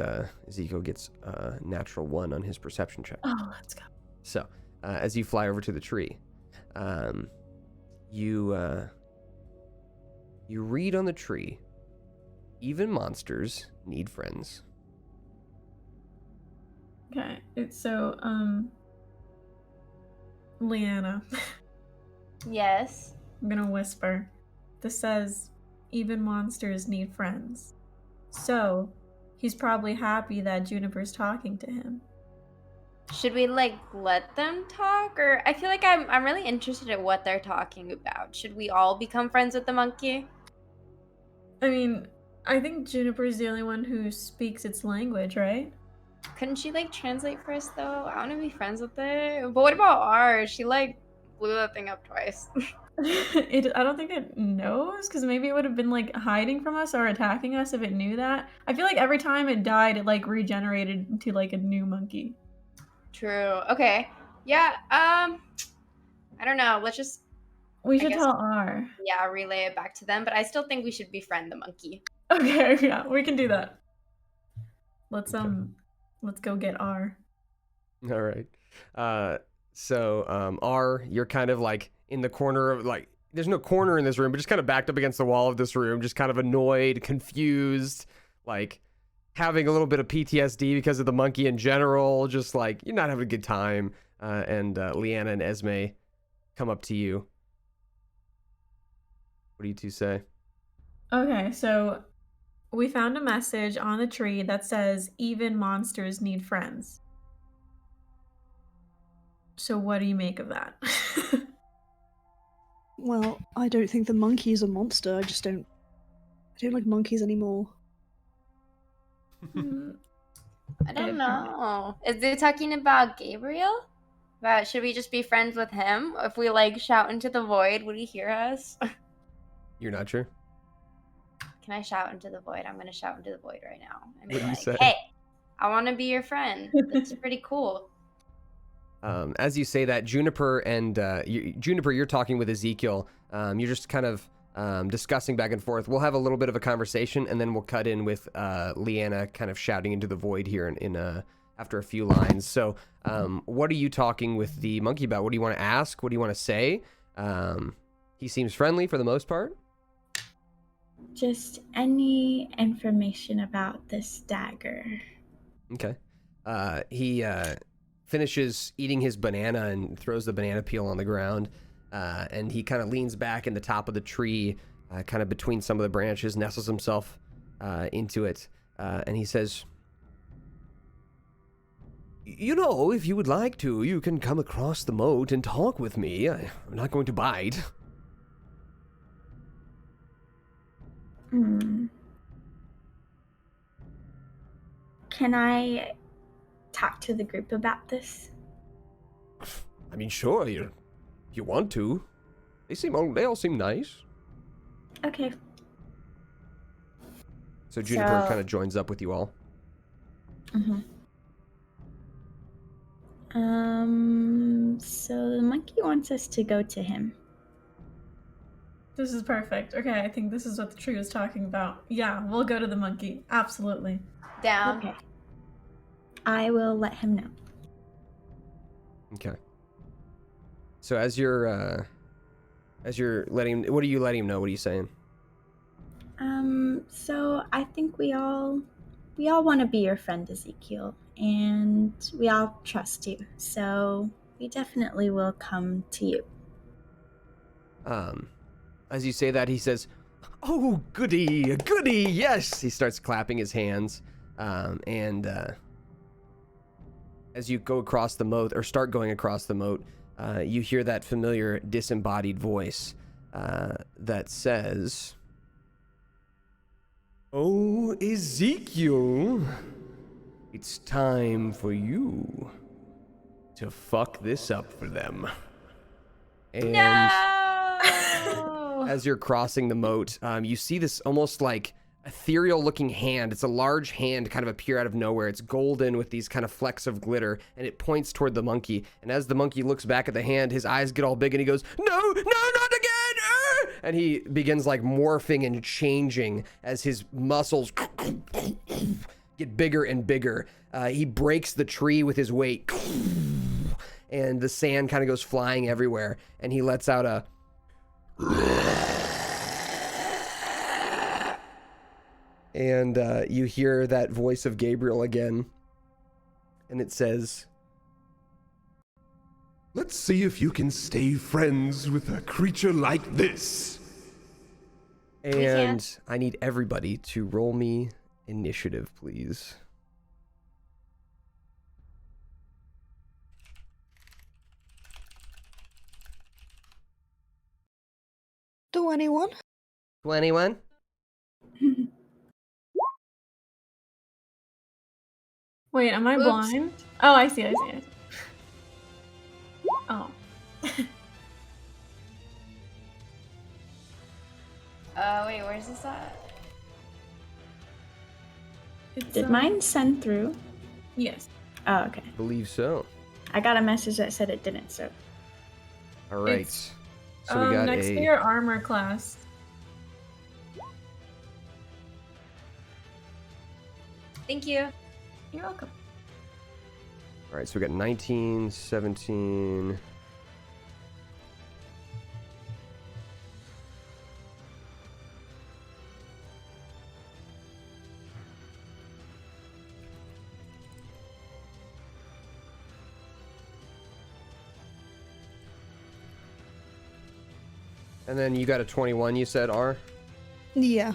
A: Ezekiel gets a natural 1 on his perception check.
C: Oh, let's go.
A: So, as you fly over to the tree, you read on the tree, even monsters need friends.
C: Okay, it's so, Leanna,
D: Yes.
C: I'm gonna whisper. This says, even monsters need friends. So, he's probably happy that Juniper's talking to him.
D: Should we like let them talk, or I feel like I'm really interested in what they're talking about. Should we all become friends with the monkey?
C: I mean, I think Juniper's the only one who speaks its language, right?
D: Couldn't she like translate for us though? I want to be friends with it. But what about ours? She like blew that thing up twice.
C: I don't think it knows, because maybe it would have been like hiding from us or attacking us if it knew that. I feel like every time it died, it like regenerated into like a new monkey.
D: True. Okay. Yeah. I don't know. Let's just
C: We
D: I
C: should
D: guess-
C: tell R.
D: relay it back to them. But I still think we should befriend the monkey.
C: Okay, yeah, we can do that. Let's
A: Okay.
C: let's go get R.
A: All right. So, R, you're kind of like in the corner of like there's no corner in this room, but just kind of backed up against the wall of this room, just kind of annoyed, confused, like having a little bit of PTSD because of the monkey in general, just like you're not having a good time. And Leanna and Esme come up to you. What do you two say?
C: Okay, so we found a message on the tree that says even monsters need friends. So what do you make of that?
B: Well, I don't think the monkey's a monster. I don't like monkeys anymore.
D: I don't know. Is they talking about Gabriel? About should we just be friends with him? If we like shout into the void, would he hear us?
A: You're not sure?
D: Can I shout into the void? I'm gonna shout into the void right now. And be
A: What do you
D: like,
A: say?
D: hey, I wanna be your friend. That's pretty cool.
A: As you say that, Juniper and Juniper, you're talking with Ezekiel. You're just kind of discussing back and forth. We'll have a little bit of a conversation, and then we'll cut in with Leanna kind of shouting into the void here in after a few lines. So, what are you talking with the monkey about? What do you want to ask? What do you want to say? He seems friendly for the most part.
E: Just any information about this dagger.
A: Okay. He finishes eating his banana and throws the banana peel on the ground. And he kind of leans back in the top of the tree, kind of between some of the branches, nestles himself into it. And he says, you know, if you would like to, you can come across the moat and talk with me. I'm not going to bite.
E: Can I talk to the group about this?
A: I mean, sure, if you want to. They all seem nice.
E: Okay.
A: So Juniper
E: So-
A: kind of joins up with you all.
E: So the monkey wants us to go to him.
C: This is perfect. Okay, I think this is what the tree was talking about. Yeah, we'll go to the monkey. Absolutely.
D: Down.
E: Okay. I will let him know.
A: Okay. So as you're letting him, what are you letting him know? What are you saying?
E: So I think we all want to be your friend, Ezekiel, and we all trust you. So we definitely will come to you.
A: As you say that, he says, "Oh, goody, goody, yes!" He starts clapping his hands, and as you go across the moat, or start going across the moat, you hear that familiar disembodied voice that says, "Oh, Ezekiel, it's time for you to fuck this up for them." And
D: No!
A: as you're crossing the moat, you see this almost like ethereal looking hand. It's a large hand kind of appear out of nowhere. It's golden with these kind of flecks of glitter, and it points toward the monkey. And as the monkey looks back at the hand, his eyes get all big and he goes, "No, not again!" And he begins like morphing and changing as his muscles get bigger and bigger. He breaks the tree with his weight, and the sand kind of goes flying everywhere, and he lets out a and you hear that voice of Gabriel again, and it says,
F: Let's see if you can stay friends with a creature like this.
A: and I need everybody to roll me initiative, please.
B: Do anyone?
A: 21?
C: Wait, am I
D: Oops.
C: blind? Oh, I see. Oh.
D: Wait, where's this at?
E: Did mine send through?
C: Yes.
E: Oh, okay.
A: Believe so.
E: I got a message that said it didn't, so.
A: All right.
C: It's,
A: So we got
C: next to your armor class.
D: Thank you.
C: You're welcome.
A: All right, so we got 19, 17. And then you got a 21, you said, R?
B: Yeah.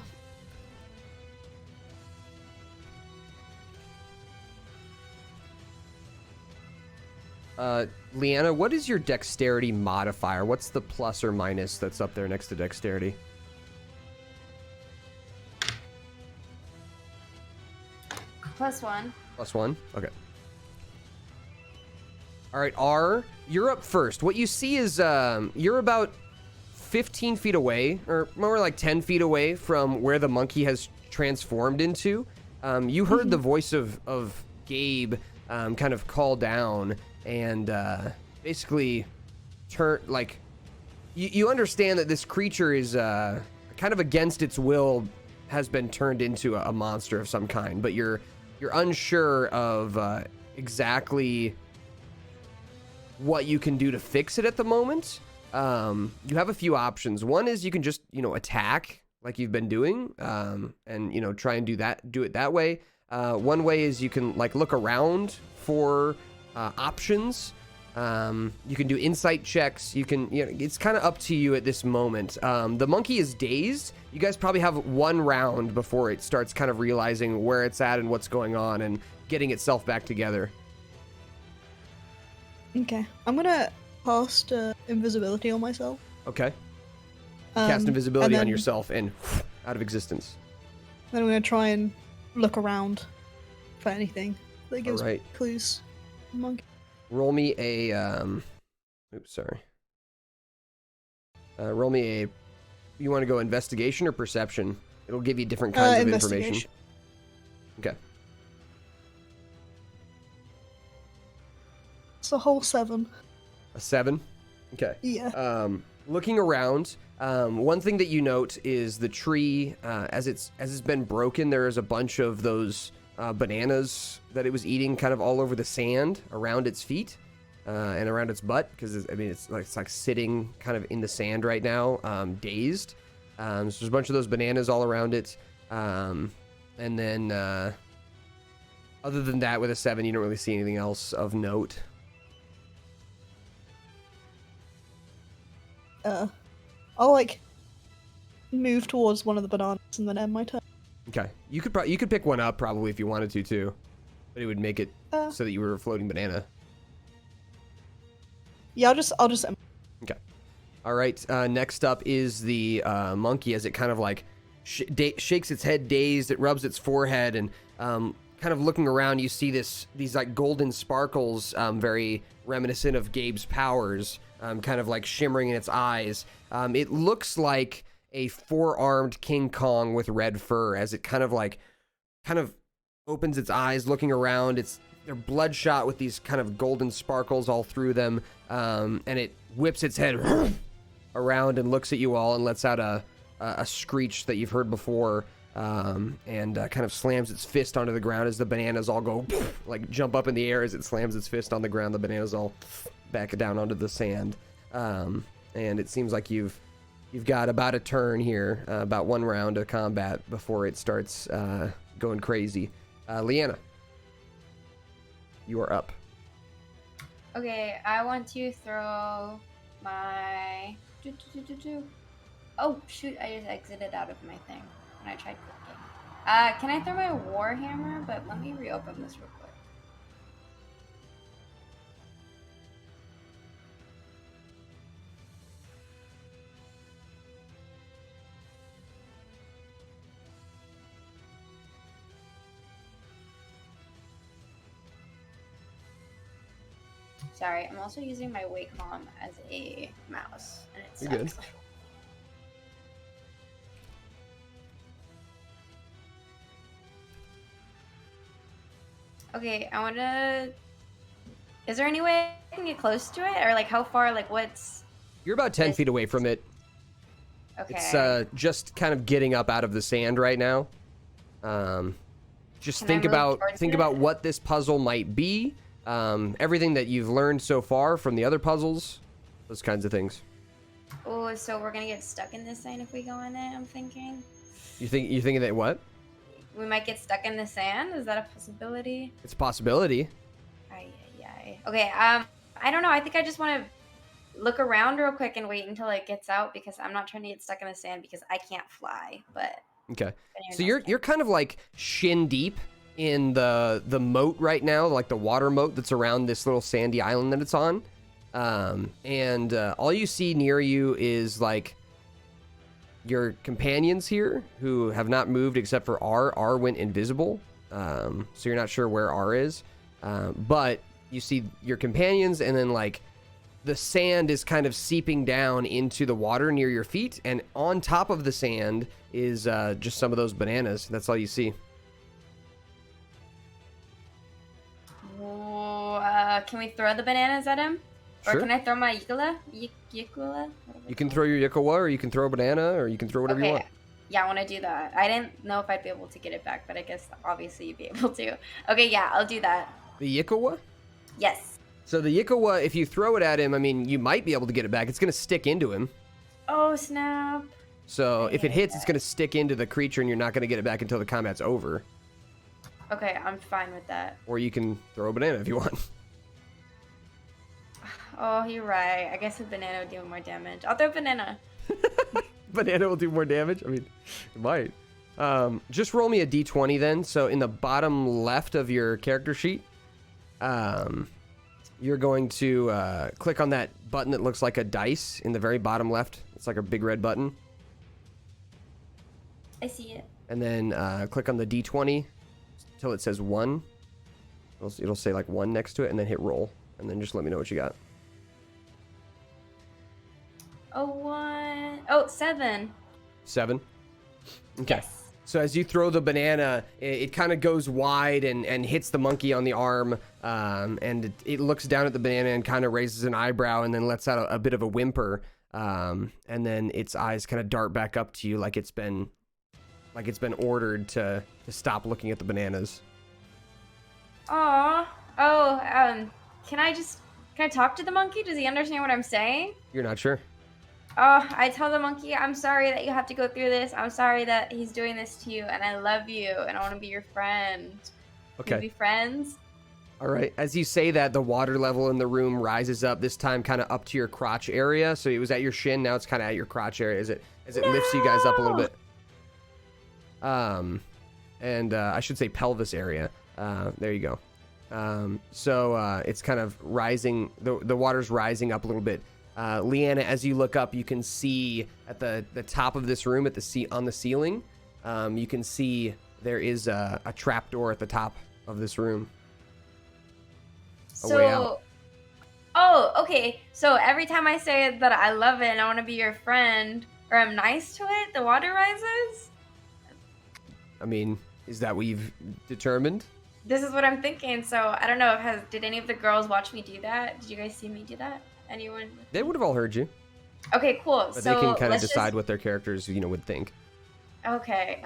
A: Leanna, what is your dexterity modifier? What's the plus or minus that's up there next to dexterity?
D: +1.
A: +1? Okay. All right, R, you're up first. What you see is you're about 15 feet away, or more like 10 feet away from where the monkey has transformed into. You heard the voice of Gabe kind of call down and basically turn, like, you understand that this creature is kind of against its will, has been turned into a monster of some kind, but you're unsure of exactly what you can do to fix it at the moment. You have a few options. One is you can just, attack like you've been doing, and, try and do it that way. One way is you can, like, look around for options. You can do insight checks. You can, it's kind of up to you at this moment. The monkey is dazed. You guys probably have one round before it starts kind of realizing where it's at and what's going on and getting itself back together.
B: Okay. I'm gonna cast invisibility on myself.
A: Okay. Cast invisibility
B: and
A: on
B: then-
A: yourself and out of existence.
B: Then I'm gonna try and look around for anything that gives
A: Alright.
B: clues. Monkey.
A: Roll me a, oops, sorry. Roll me a, you want to go investigation or perception? It'll give you different kinds of information.
B: Investigation.
A: Okay.
B: It's a whole 7.
A: A 7? Okay.
B: Yeah.
A: Looking around, one thing that you note is the tree, as it's been broken, there is a bunch of those bananas that it was eating kind of all over the sand around its feet and around its butt, because it's like sitting kind of in the sand right now, dazed. So there's a bunch of those bananas all around it, and then other than that, with a 7, you don't really see anything else of note.
B: I'll like move towards one of the bananas and then end my turn.
A: Okay, you could pick one up probably if you wanted to too, but it would make it so that you were a floating banana.
B: Yeah, I'll just end.
A: Okay. All right. Next up is the monkey, as it kind of like shakes its head dazed. It rubs its forehead and kind of looking around. You see these like golden sparkles, very reminiscent of Gabe's powers, kind of like shimmering in its eyes. It looks like a 4-armed King Kong with red fur, as it kind of opens its eyes, looking around. They're bloodshot with these kind of golden sparkles all through them, and it whips its head around and looks at you all and lets out a screech that you've heard before, and kind of slams its fist onto the ground as the bananas all go like jump up in the air as it slams its fist on the ground. The bananas all back down onto the sand, and it seems like you've got about a turn here, about one round of combat before it starts going crazy. Leanna, you are up.
D: Okay, I want to throw my... Oh, shoot, I just exited out of my thing when I tried clicking. Can I throw my Warhammer? But let me reopen this real quick. Sorry, I'm also using my Wacom as a mouse, and it sucks.
A: You're good.
D: Okay, I wanna... Is there any way I can get close to it? Or, like, how far, like, what's...
A: You're about 10 feet away from it.
D: Okay.
A: It's just kind of getting up out of the sand right now. Just
D: Can I
A: think
D: move
A: about
D: towards it?
A: what this puzzle might be. Everything that you've learned so far from the other puzzles, those kinds of things.
D: Oh, so we're gonna get stuck in this sand if we go in it, I'm thinking?
A: You thinking that what?
D: We might get stuck in the sand? Is that a possibility?
A: It's a possibility.
D: Ay. Okay, I don't know. I think I just want to look around real quick and wait until it gets out because I'm not trying to get stuck in the sand because I can't fly. But
A: Okay.
D: if
A: So
D: anyone else
A: you're kind of like shin deep in the moat right now, like the water moat that's around this little sandy island that it's on. And all you see near you is like your companions here who have not moved except for R. R went invisible. So you're not sure where R is. But you see your companions, and then like the sand is kind of seeping down into the water near your feet. And on top of the sand is just some of those bananas. That's all you see.
D: can we throw the bananas at him? Or
A: Sure.
D: can I throw my yikula? Yikula?
A: You can throw your Yukawa, or you can throw a banana, or you can throw whatever you want.
D: Yeah, I want to do that. I didn't know if I'd be able to get it back, but I guess obviously you'd be able to. Okay, yeah, I'll do that.
A: The Yukawa?
D: Yes.
A: So the Yukawa, if you throw it at him, I mean, you might be able to get it back. It's going to stick into him.
D: Oh, snap.
A: So if it hits, it's going to stick into the creature, and you're not going to get it back until the combat's over.
D: Okay, I'm fine with that.
A: Or you can throw a banana if you want.
D: Oh, you're right. I guess a banana would do more damage. I'll throw a banana.
A: Banana will do more damage? I mean, it might. Just roll me a d20 then. So in the bottom left of your character sheet, you're going to click on that button that looks like a dice in the very bottom left. It's like a big red button.
D: I see it.
A: And then click on the d20 until it says 1. It'll say like 1 next to it, and then hit roll. And then just let me know what you got.
D: Oh, 1. Oh, 7.
A: 7? Okay.
D: Yes.
A: So as you throw the banana, it kind of goes wide and hits the monkey on the arm, and it looks down at the banana and kind of raises an eyebrow and then lets out a bit of a whimper, and then its eyes kind of dart back up to you like it's been ordered to stop looking at the bananas.
D: Aw. Oh, can I talk to the monkey? Does he understand what I'm saying?
A: You're not sure?
D: Oh, I tell the monkey, I'm sorry that you have to go through this. I'm sorry that he's doing this to you, and I love you, and I want to be your friend.
A: Okay.
D: Can we be friends?
A: All right. As you say that, the water level in the room rises up, this time kind of up to your crotch area. So it was at your shin, now it's kind of at your crotch area as it lifts you guys up a little bit. And I should say pelvis area. There you go. So it's kind of rising, the water's rising up a little bit. Leanna, as you look up, you can see at the top of this room, on the ceiling, you can see there is a trapdoor at the top of this room. A way out.
D: Oh, okay. So every time I say that I love it and I want to be your friend, or I'm nice to it, the water rises?
A: I mean, is that what you've determined?
D: This is what I'm thinking. So I don't know. Did any of the girls watch me do that? Did you guys see me do that? Anyone?
A: They would have all heard you.
D: Okay, cool.
A: But
D: so
A: they can kind of
D: let's
A: decide what their characters, would think.
D: Okay.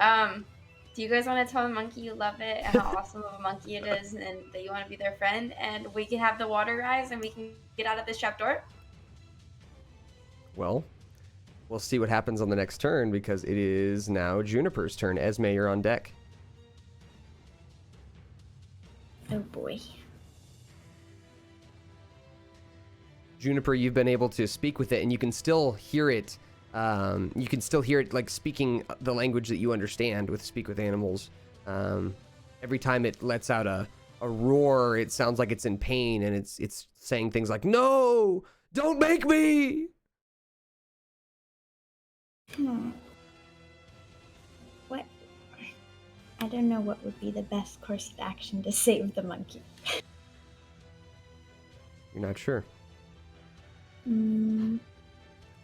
D: Do you guys want to tell the monkey you love it and how awesome of a monkey it is, and that you want to be their friend, and we can have the water rise and we can get out of this trapdoor?
A: Well, we'll see what happens on the next turn, because it is now Juniper's turn. Esme, you're on deck.
E: Oh boy.
A: Juniper, you've been able to speak with it, and you can still hear it. You can still hear it like speaking the language that you understand with Speak with Animals. Every time it lets out a roar, it sounds like it's in pain, and it's saying things like, "No, don't make me."
E: What? I don't know what would be the best course of action to save the monkey.
A: You're not sure.
E: Hmm.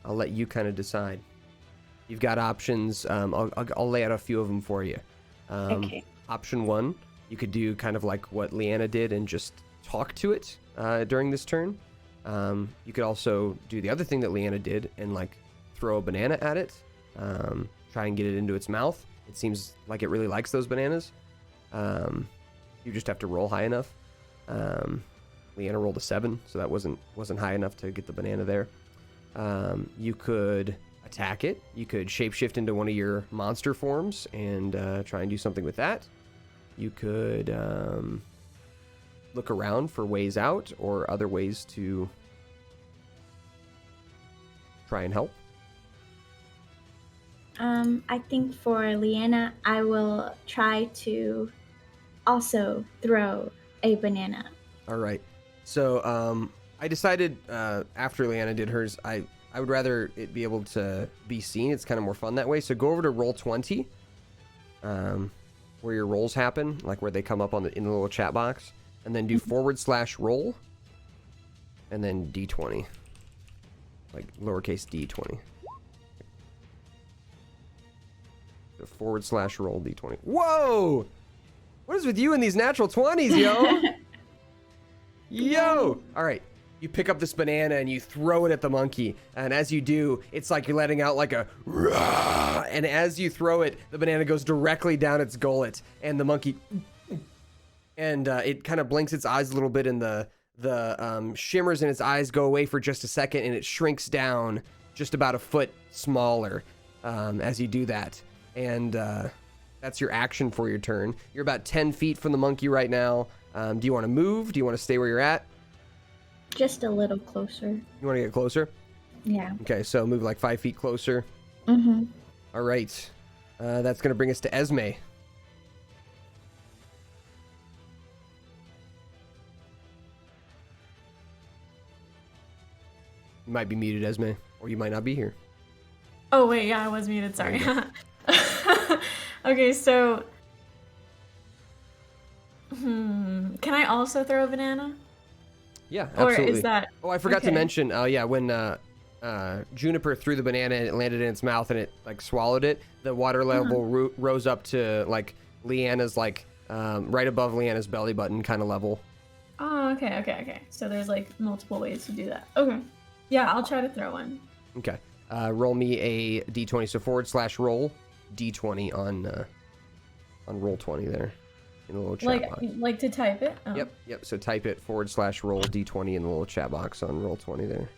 A: I'll let you kind of decide. You've got options. I'll lay out a few of them for you.
E: Okay.
A: Option 1, you could do kind of like what Leanna did and just talk to it during this turn. You could also do the other thing that Leanna did and like throw a banana at it. Try and get it into its mouth. It seems like it really likes those bananas. You just have to roll high enough. Leanna rolled a 7, so that wasn't high enough to get the banana there. You could attack it. You could shapeshift into one of your monster forms and try and do something with that. You could look around for ways out or other ways to try and help?
E: I think for Leanna, I will try to also throw a banana.
A: All right. So I decided after Leanna did hers, I would rather it be able to be seen. It's kind of more fun that way. So go over to roll 20, where your rolls happen, like where they come up in the little chat box, and then do /roll, and then D20, like lowercase D20. So /roll D20. Whoa! What is with you in these natural 20s, yo? Yo! All right. You pick up this banana and you throw it at the monkey. And as you do, it's like you're letting out like a rah! And as you throw it, the banana goes directly down its gullet. And the monkey... And it kind of blinks its eyes a little bit, and the shimmers in its eyes go away for just a second, and it shrinks down just about a foot smaller as you do that. And that's your action for your turn. You're about 10 feet from the monkey right now. Do you want to move? Do you want to stay where you're at?
E: Just a little closer.
A: You want to get closer?
E: Yeah.
A: Okay, so move like 5 feet closer.
E: Mm-hmm.
A: All right. That's going to bring us to Esme. You might be muted, Esme, or you might not be here.
C: Oh, wait, yeah, I was muted, sorry. Okay, so... Can I also throw a banana?
A: Yeah, absolutely.
C: Or is that...
A: Oh, I forgot to
C: okay.
A: mention, when Juniper threw the banana and it landed in its mouth and it, like, swallowed it, the water level rose up to, like, Leanna's, like, right above Leanna's belly button kind of level.
C: Oh, okay. So there's, like, multiple ways to do that. Okay. Yeah, I'll try to throw one.
A: Okay. Roll me a d20. So /roll d20 on roll 20 there in the little chat box.
C: Like to type it? Oh.
A: Yep. So type it /roll d20 in the little chat box on roll 20 there.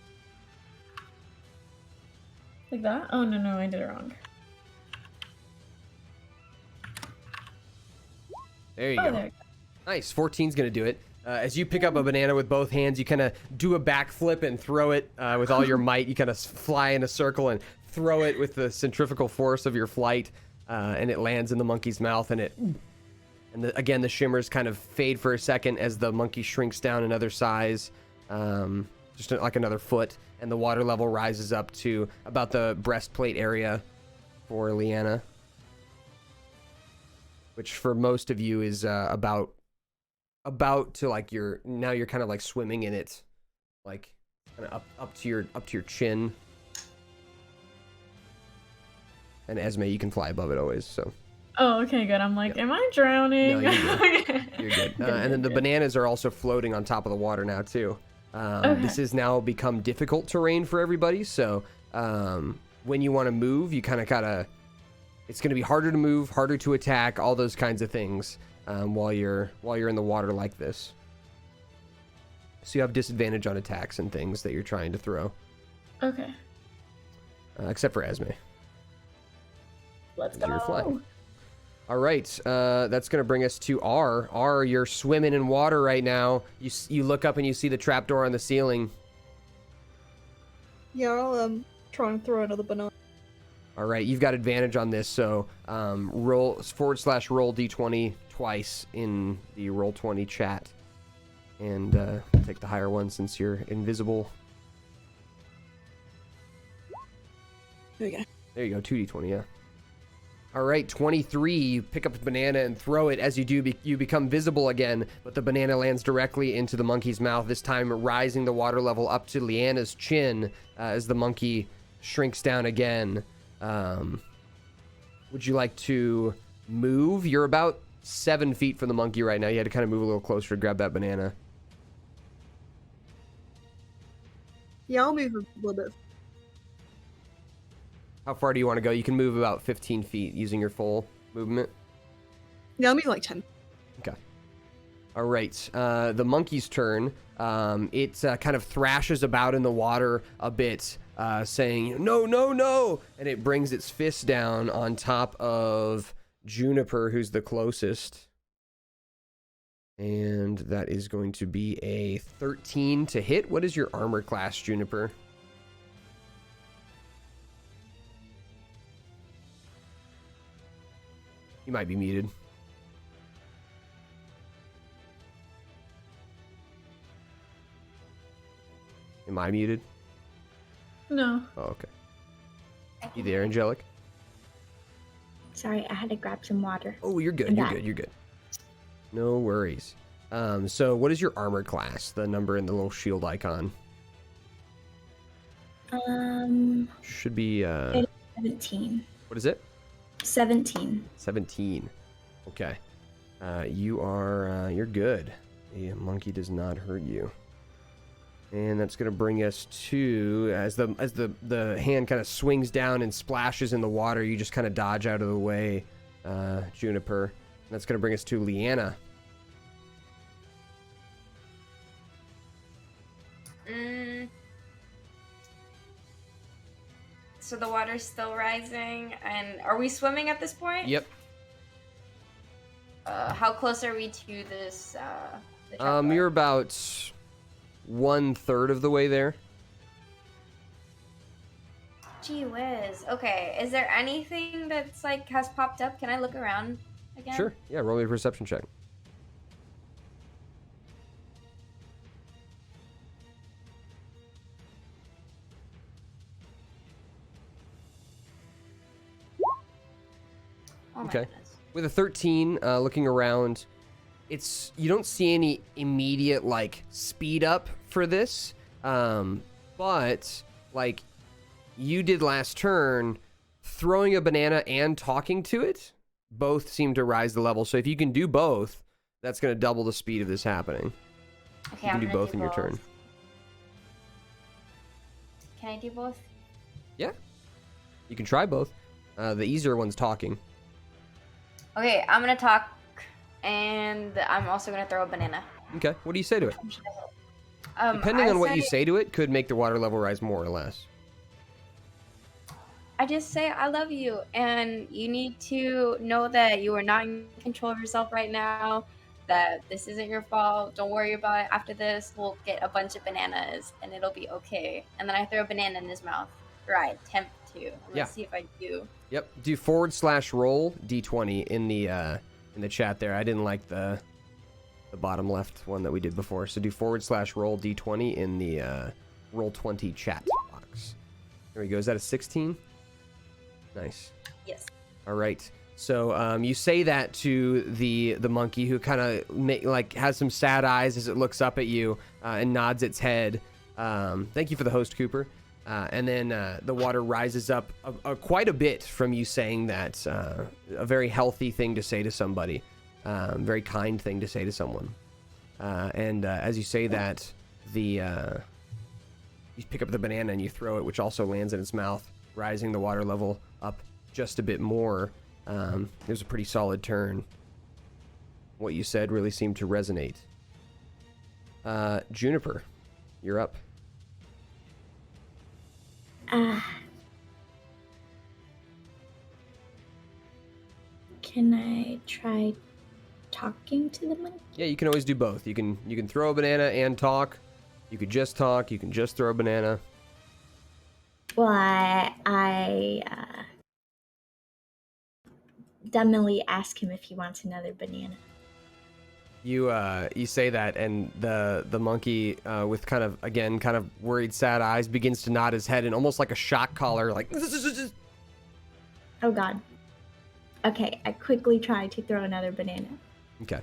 C: Like that? Oh, no, I did it wrong.
A: There you go.
C: There.
A: Nice. 14's going to do it. As you pick up a banana with both hands, you kind of do a backflip and throw it with all your might. You kind of fly in a circle and throw it with the centrifugal force of your flight, and it lands in the monkey's mouth. Again, the shimmers kind of fade for a second as the monkey shrinks down another size, just like another foot, and the water level rises up to about the breastplate area for Leanna, which for most of you is about to like you're kind of like swimming in it, like kind of up to your chin. And Esme, you can fly above it always. So.
C: Oh, okay, good. I'm like, am I drowning?
A: No, you're good.
C: Okay.
A: You're good. And then the bananas are also floating on top of the water now too.
C: Okay.
A: This has now become difficult terrain for everybody. So when you want to move, you kind of gotta. It's going to be harder to move, harder to attack, all those kinds of things. While you're in the water like this. So you have disadvantage on attacks and things that you're trying to throw.
C: Okay.
A: Except for Esme.
C: Let's
A: You're
C: go.
A: flying. All right. That's going to bring us to R. R, you're swimming in water right now. You look up and you see the trapdoor on the ceiling.
B: Yeah, I'll try and throw another banana.
A: All right. You've got advantage on this. So roll /roll d20 twice in the roll 20 chat. And take the higher one since you're invisible.
B: There we go.
A: There you go, 2d20, yeah. All right, 23, you pick up a banana and throw it. As you do, you become visible again, but the banana lands directly into the monkey's mouth, this time rising the water level up to Leanna's chin as the monkey shrinks down again. Would you like to move? You're about 7 feet from the monkey right now. You had to kind of move a little closer to grab that banana.
B: Yeah, I'll move a little bit.
A: How far do you want to go? You can move about 15 feet using your full movement.
B: Yeah, I'll move like 10.
A: Okay. All right. The monkey's turn. It kind of thrashes about in the water a bit, saying, no, no, no. And it brings its fist down on top of Juniper, who's the closest. And that is going to be a 13 to hit. What is your armor class, Juniper? You might be muted. Am I muted?
C: No.
A: Oh, okay. You there, Angelic?
E: Sorry, I had to grab some water.
A: Oh, you're good.
E: I'm
A: You're
E: back.
A: good. You're good. No worries. So what is your armor class? The number in the little shield icon should be
E: 17.
A: what is it?
E: 17.
A: 17. Okay. You're good. The monkey does not hurt you. And that's gonna bring us to as the hand kind of swings down and splashes in the water, you just kind of dodge out of the way, Juniper. And that's gonna bring us to Leanna.
D: So the water's still rising, and are we swimming at this point?
A: Yep.
D: How close are we to this? The trapdoor?
A: You're about 1/3 of the way there.
D: Gee whiz. Okay. Is there anything that's like has popped up? Can I look around again?
A: Sure. Yeah. Roll me a perception check.
D: Oh my
A: Okay.
D: goodness.
A: With a 13, looking around, you don't see any immediate like speed up for this, but like you did last turn, throwing a banana and talking to it both seem to rise the level. So if you can do both, that's going to double the speed of this happening.
D: Okay,
A: You can
D: I'm
A: do
D: gonna
A: both in your turn.
D: Can I do both?
A: Yeah, you can try both. The easier one's talking.
D: Okay, I'm gonna talk, and I'm also gonna throw a banana.
A: Okay, what do you say to it? Depending
D: I
A: on what you
D: say-
A: say to it, could make the water level rise more or less.
D: I just say I love you, and you need to know that you are not in control of yourself right now. That this isn't your fault. Don't worry about it. After this, we'll get a bunch of bananas, and it'll be okay. And then I throw a banana in his mouth, or I attempt to. Let's
A: Yeah.
D: see if I do.
A: Yep. Do /roll d20 in the chat there. I didn't like the bottom left one that we did before. So do /roll d20 in the roll 20 chat box. There we go. Is that a 16? Nice.
D: Yes.
A: All right. So you say that to the monkey, who kind of has some sad eyes as it looks up at you and nods its head. Thank you for the host, Cooper. And then the water rises up quite a bit from you saying that. A very healthy thing to say to somebody. Very kind thing to say to someone. And as you say that, you pick up the banana and you throw it, which also lands in its mouth, rising the water level up just a bit more. It was a pretty solid turn. What you said really seemed to resonate. Juniper, you're up.
E: Can I try talking to the monkey?
A: Yeah, you can always do both. You can throw a banana and talk. You could just talk. You can just throw a banana.
E: Well, I dumbly ask him if he wants another banana.
A: You say that, and the monkey, with kind of worried, sad eyes, begins to nod his head in almost like a shock collar, like.
E: Oh God. Okay, I quickly try to throw another banana.
A: Okay.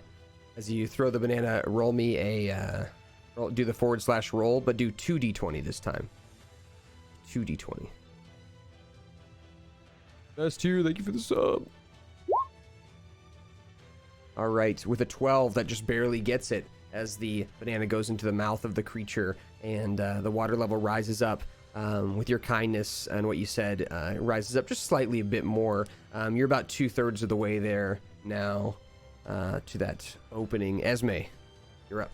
A: As you throw the banana, roll me do the /roll, but do 2d20 this time. 2d20. That's you. Thank you for the sub. All right, with a 12, that just barely gets it as the banana goes into the mouth of the creature, and the water level rises up. With your kindness and what you said, it rises up just slightly a bit more. You're about 2/3 of the way there now to that opening. Esme, you're up.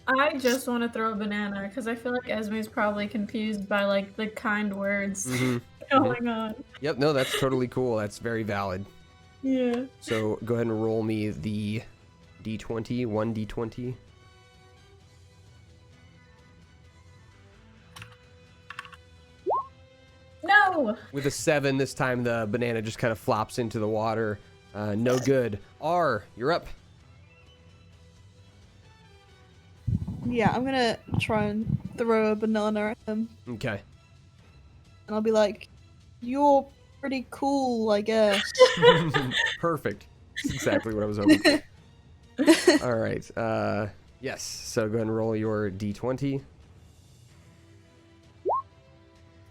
C: I just want to throw a banana because I feel like Esme's probably confused by like the kind words going on.
A: Yep, no, that's totally cool. That's very valid.
C: Yeah.
A: So go ahead and roll me the d20, 1d20.
C: No.
A: With a 7, this time the banana just kind of flops into the water. No good. R, you're up.
B: Yeah, I'm gonna try and throw a banana at him,
A: Okay.
B: and I'll be like, "You're pretty cool, I guess."
A: Perfect. That's exactly what I was hoping for. All right. Yes. So go ahead and roll your d20.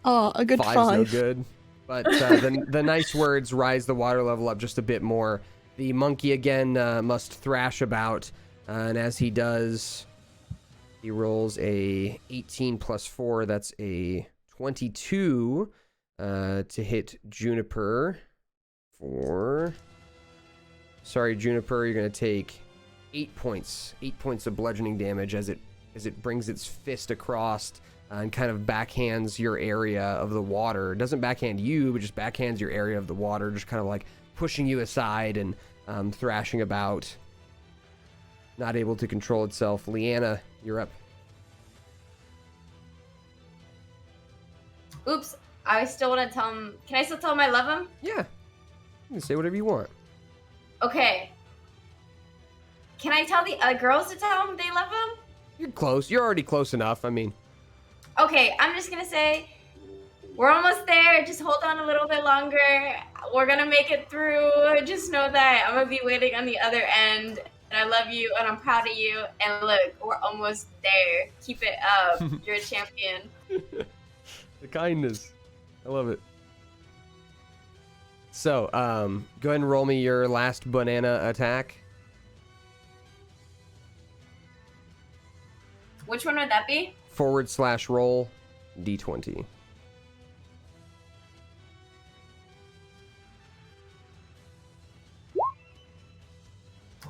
B: Oh, a good
A: Five's
B: 5.
A: no good. But the nice words rise the water level up just a bit more. The monkey again must thrash about, and as he does, he rolls a 18 plus 4. That's a 22 to hit Juniper. Sorry, Juniper, you're going to take 8 points. 8 points of bludgeoning damage as it brings its fist across and kind of backhands your area of the water. It doesn't backhand you, but just backhands your area of the water, just kind of like pushing you aside and thrashing about. Not able to control itself. Leanna, you're up.
D: Oops. I still want to tell him. Can I still tell him I love him?
A: Yeah. You can say whatever you want.
D: Okay. Can I tell the girls to tell him they love him?
A: You're close. You're already close enough. I mean,
D: Okay, I'm just gonna say, we're almost there. Just hold on a little bit longer. We're gonna make it through. Just know that I'm gonna be waiting on the other end. And I love you, and I'm proud of you. And look, we're almost there. Keep it up. You're a champion.
A: the kindness. I love it. So, go ahead and roll me your last banana attack.
D: Which one would that be?
A: /roll d20.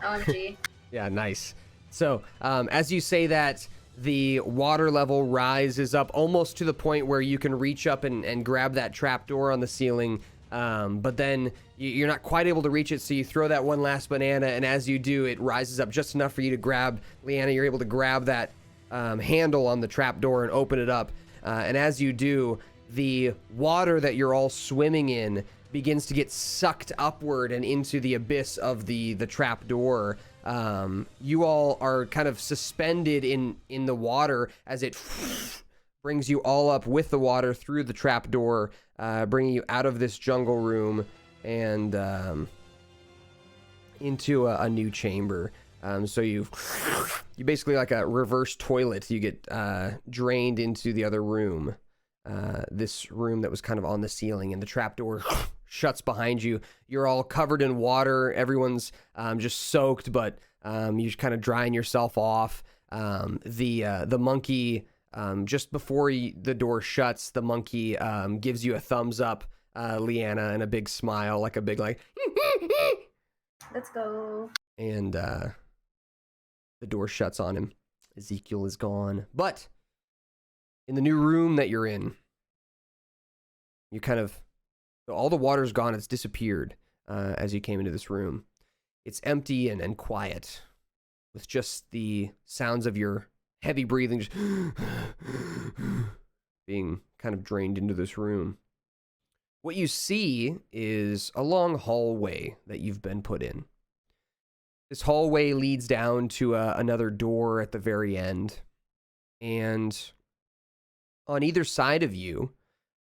D: OMG.
A: Yeah, nice. So, as you say that, the water level rises up almost to the point where you can reach up and grab that trapdoor on the ceiling, but then you're not quite able to reach it, so you throw that one last banana, and as you do, it rises up just enough for you to grab. Leanna, you're able to grab that handle on the trapdoor and open it up, and as you do, the water that you're all swimming in begins to get sucked upward and into the abyss of the trapdoor. You all are kind of suspended in the water as it brings you all up with the water through the trapdoor, bringing you out of this jungle room and into a new chamber. So you basically, like a reverse toilet, you get drained into the other room. This room that was kind of on the ceiling, and the trapdoor shuts behind you. You're all covered in water. Everyone's just soaked, but you're just kind of drying yourself off. The monkey, just before the door shuts, the monkey gives you a thumbs up, Leanna, and a big smile, like a big like.
D: Let's go.
A: And the door shuts on him. Ezekiel is gone, but in the new room that you're in, you kind of, all the water's gone. It's disappeared as you came into this room. It's empty and quiet, with just the sounds of your heavy breathing just being kind of drained into this room. What you see is a long hallway that you've been put in. This hallway leads down to another door at the very end, and on either side of you,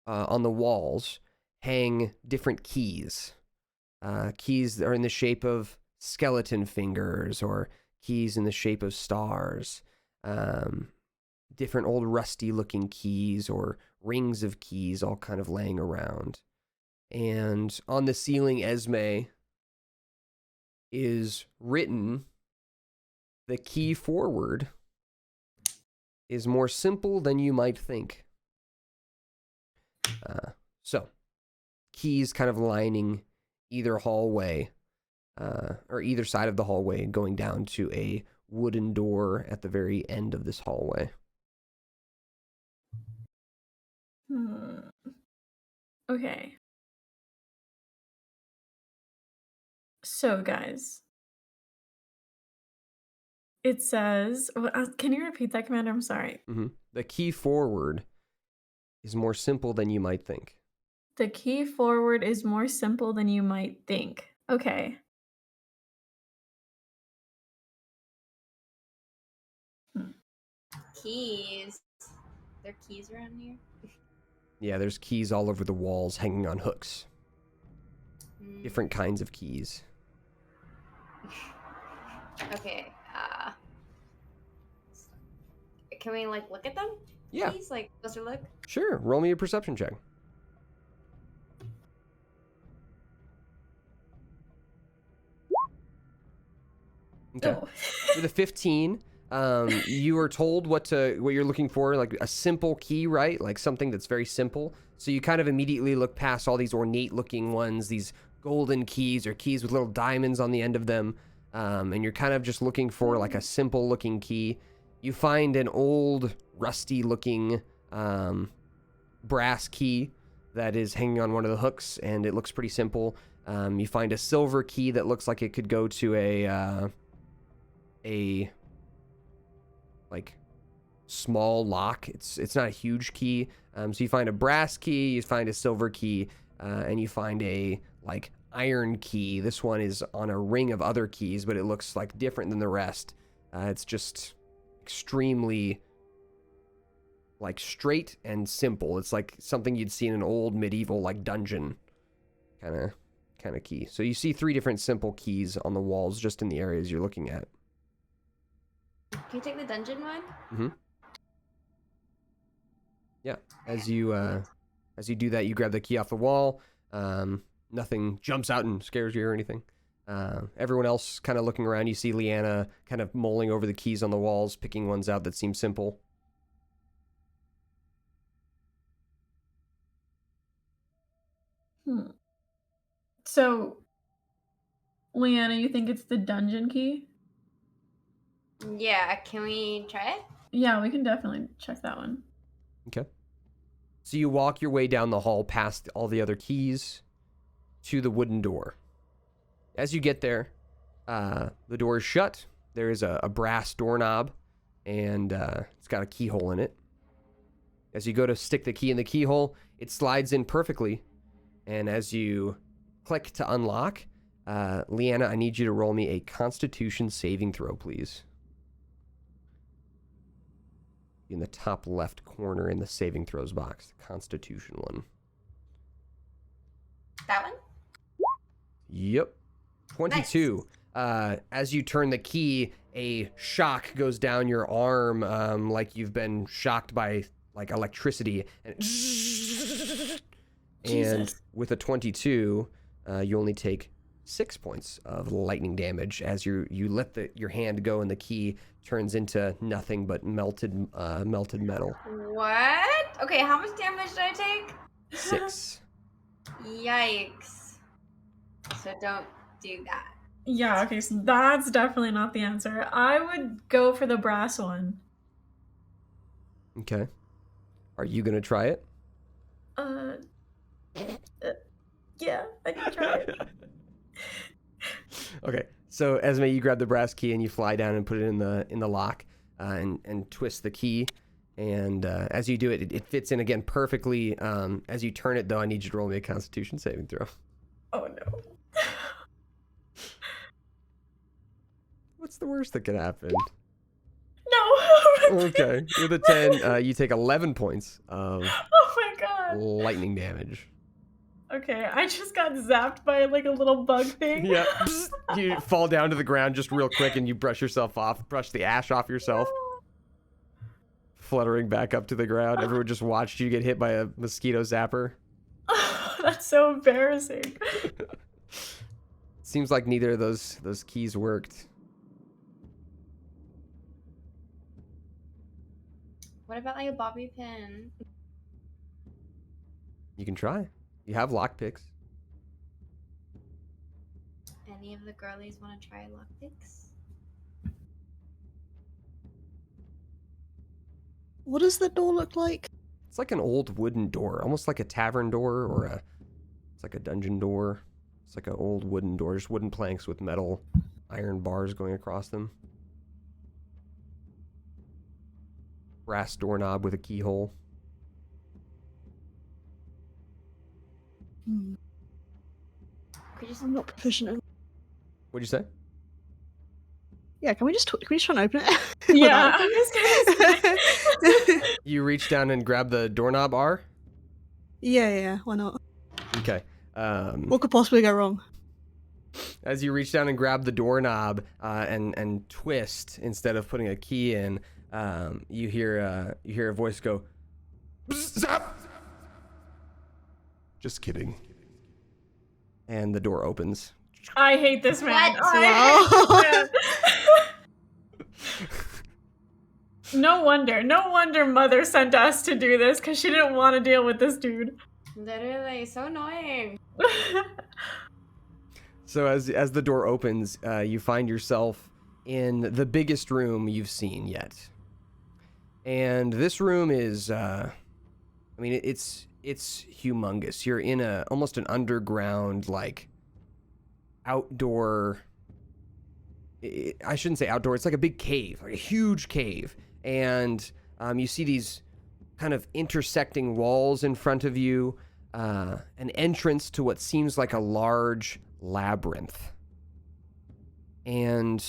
A: on the walls, hang different keys. Keys that are in the shape of skeleton fingers, or keys in the shape of stars. Different old rusty looking keys, or rings of keys, all kind of laying around. And on the ceiling, Esme, is written, "The key forward is more simple than you might think." So, keys kind of lining either hallway, or either side of the hallway, going down to a wooden door at the very end of this hallway.
C: Okay. So, guys, it says, can you repeat that, Commander? I'm sorry.
A: Mm-hmm. The key forward is more simple than you might think.
C: The key forward is more simple than you might think. Okay.
D: Keys. There are keys around here?
A: Yeah, there's keys all over the walls hanging on hooks.
D: Hmm.
A: Different kinds of keys.
D: Okay. Can we like look at them?
A: Yeah.
D: Keys? Like closer look?
A: Sure. Roll me a perception check. Okay.
C: Oh.
A: With a 15, you are told what you're looking for, like a simple key, right? Like something that's very simple. So you kind of immediately look past all these ornate looking ones, these golden keys or keys with little diamonds on the end of them. And you're kind of just looking for like a simple looking key. You find an old rusty looking brass key that is hanging on one of the hooks, and it looks pretty simple. You find a silver key that looks like it could go to a like small lock. It's not a huge key. So you find a brass key, you find a silver key, and you find a like iron key. This one is on a ring of other keys, but it looks like different than the rest. It's just extremely like straight and simple. It's like something you'd see in an old medieval like dungeon kind of key. So you see 3 different simple keys on the walls just in the areas you're looking at.
D: Can you take the dungeon one?
A: Mm-hmm. Yeah. As you do that, you grab the key off the wall. Nothing jumps out and scares you or anything. Everyone else kind of looking around. You see Leanna kind of mulling over the keys on the walls, picking ones out that seem simple.
C: So, Leanna, you think it's the dungeon key?
D: Yeah, can we try it?
C: Yeah, we can definitely check that one.
A: Okay. So you walk your way down the hall past all the other keys to the wooden door. As you get there, the door is shut. There is a brass doorknob, and it's got a keyhole in it. As you go to stick the key in the keyhole, it slides in perfectly. And as you click to unlock, Leanna, I need you to roll me a Constitution saving throw, please. In the top left corner in the saving throws box, the Constitution one.
D: That one?
A: Yep. 22. As you turn the key, a shock goes down your arm, like you've been shocked by like electricity. And with a 22, you only take 6 points of lightning damage as you let your hand go and the key turns into nothing but melted metal.
D: What? Okay, how much damage did I take?
A: 6.
D: Yikes. So don't do that.
C: Yeah, okay, so that's definitely not the answer. I would go for the brass one.
A: Okay. Are you gonna try it?
C: Yeah, I can try it.
A: Okay. So Esme, you grab the brass key and you fly down and put it in the lock, and twist the key. And as you do it, it fits in again perfectly. As you turn it, though, I need you to roll me a Constitution saving throw.
C: Oh no.
A: What's the worst that could happen?
C: No.
A: Okay. With a 10, you take 11 points of
C: Oh my god.
A: lightning damage.
C: Okay, I just got zapped by like a little bug thing.
A: Yeah. You fall down to the ground just real quick and you brush yourself off, brush the ash off yourself. Fluttering back up to the ground. Everyone just watched you get hit by a mosquito zapper.
C: That's so embarrassing.
A: Seems like neither of those keys worked.
D: What about like a bobby pin?
A: You can try. You have lockpicks.
D: Any of the girlies want to try lockpicks?
B: What does the door look like?
A: It's like an old wooden door, almost like a tavern door or it's like a dungeon door. It's like an old wooden door, just wooden planks with metal iron bars going across them. Brass doorknob with a keyhole.
D: Could you
B: I'm not proficient in.
A: What'd you say?
B: Yeah, can we just try and open it?
C: Yeah,
B: Without-
C: I was gonna say.
A: You reach down and grab the doorknob, R?
B: yeah, why not?
A: Okay.
B: What could possibly go wrong?
A: As you reach down and grab the doorknob and twist instead of putting a key in, you hear a voice go,
F: Zap! Just kidding.
A: and the door opens.
C: I hate this man.
D: What?
C: I hate this man. No wonder Mother sent us to do this because she didn't want to deal with this dude.
D: Literally, so annoying.
A: So as the door opens, you find yourself in the biggest room you've seen yet. And this room is, it's humongous. You're in almost an underground, like, outdoor, I shouldn't say outdoor, it's like a big cave, like a huge cave. And you see these kind of intersecting walls in front of you, an entrance to what seems like a large labyrinth. And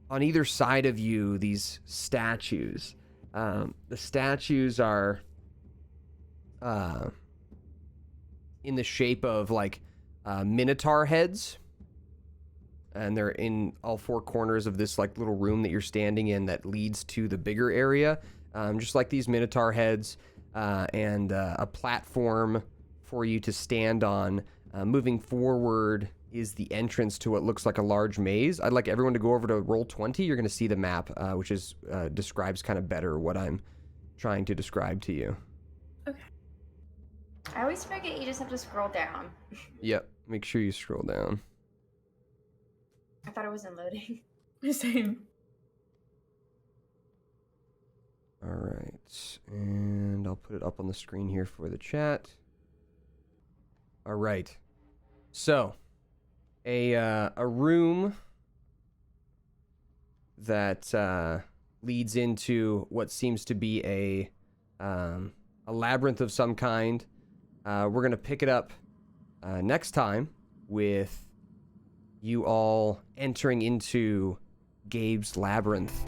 A: on either side of you, these statues. The statues are in the shape of like minotaur heads. And they're in all four corners of this like little room that you're standing in that leads to the bigger area. Just like these minotaur heads and a platform for you to stand on. Moving forward is the entrance to what looks like a large maze. I'd like everyone to go over to roll 20. You're going to see the map, which describes kind of better what I'm trying to describe to you.
C: Okay.
D: I always forget you just have to scroll down.
A: Yep. Make sure you scroll down.
D: I thought it wasn't loading.
C: Same.
A: All right. And I'll put it up on the screen here for the chat. All right. So, a room that leads into what seems to be a labyrinth of some kind. We're going to pick it up next time with you all entering into Gabe's labyrinth.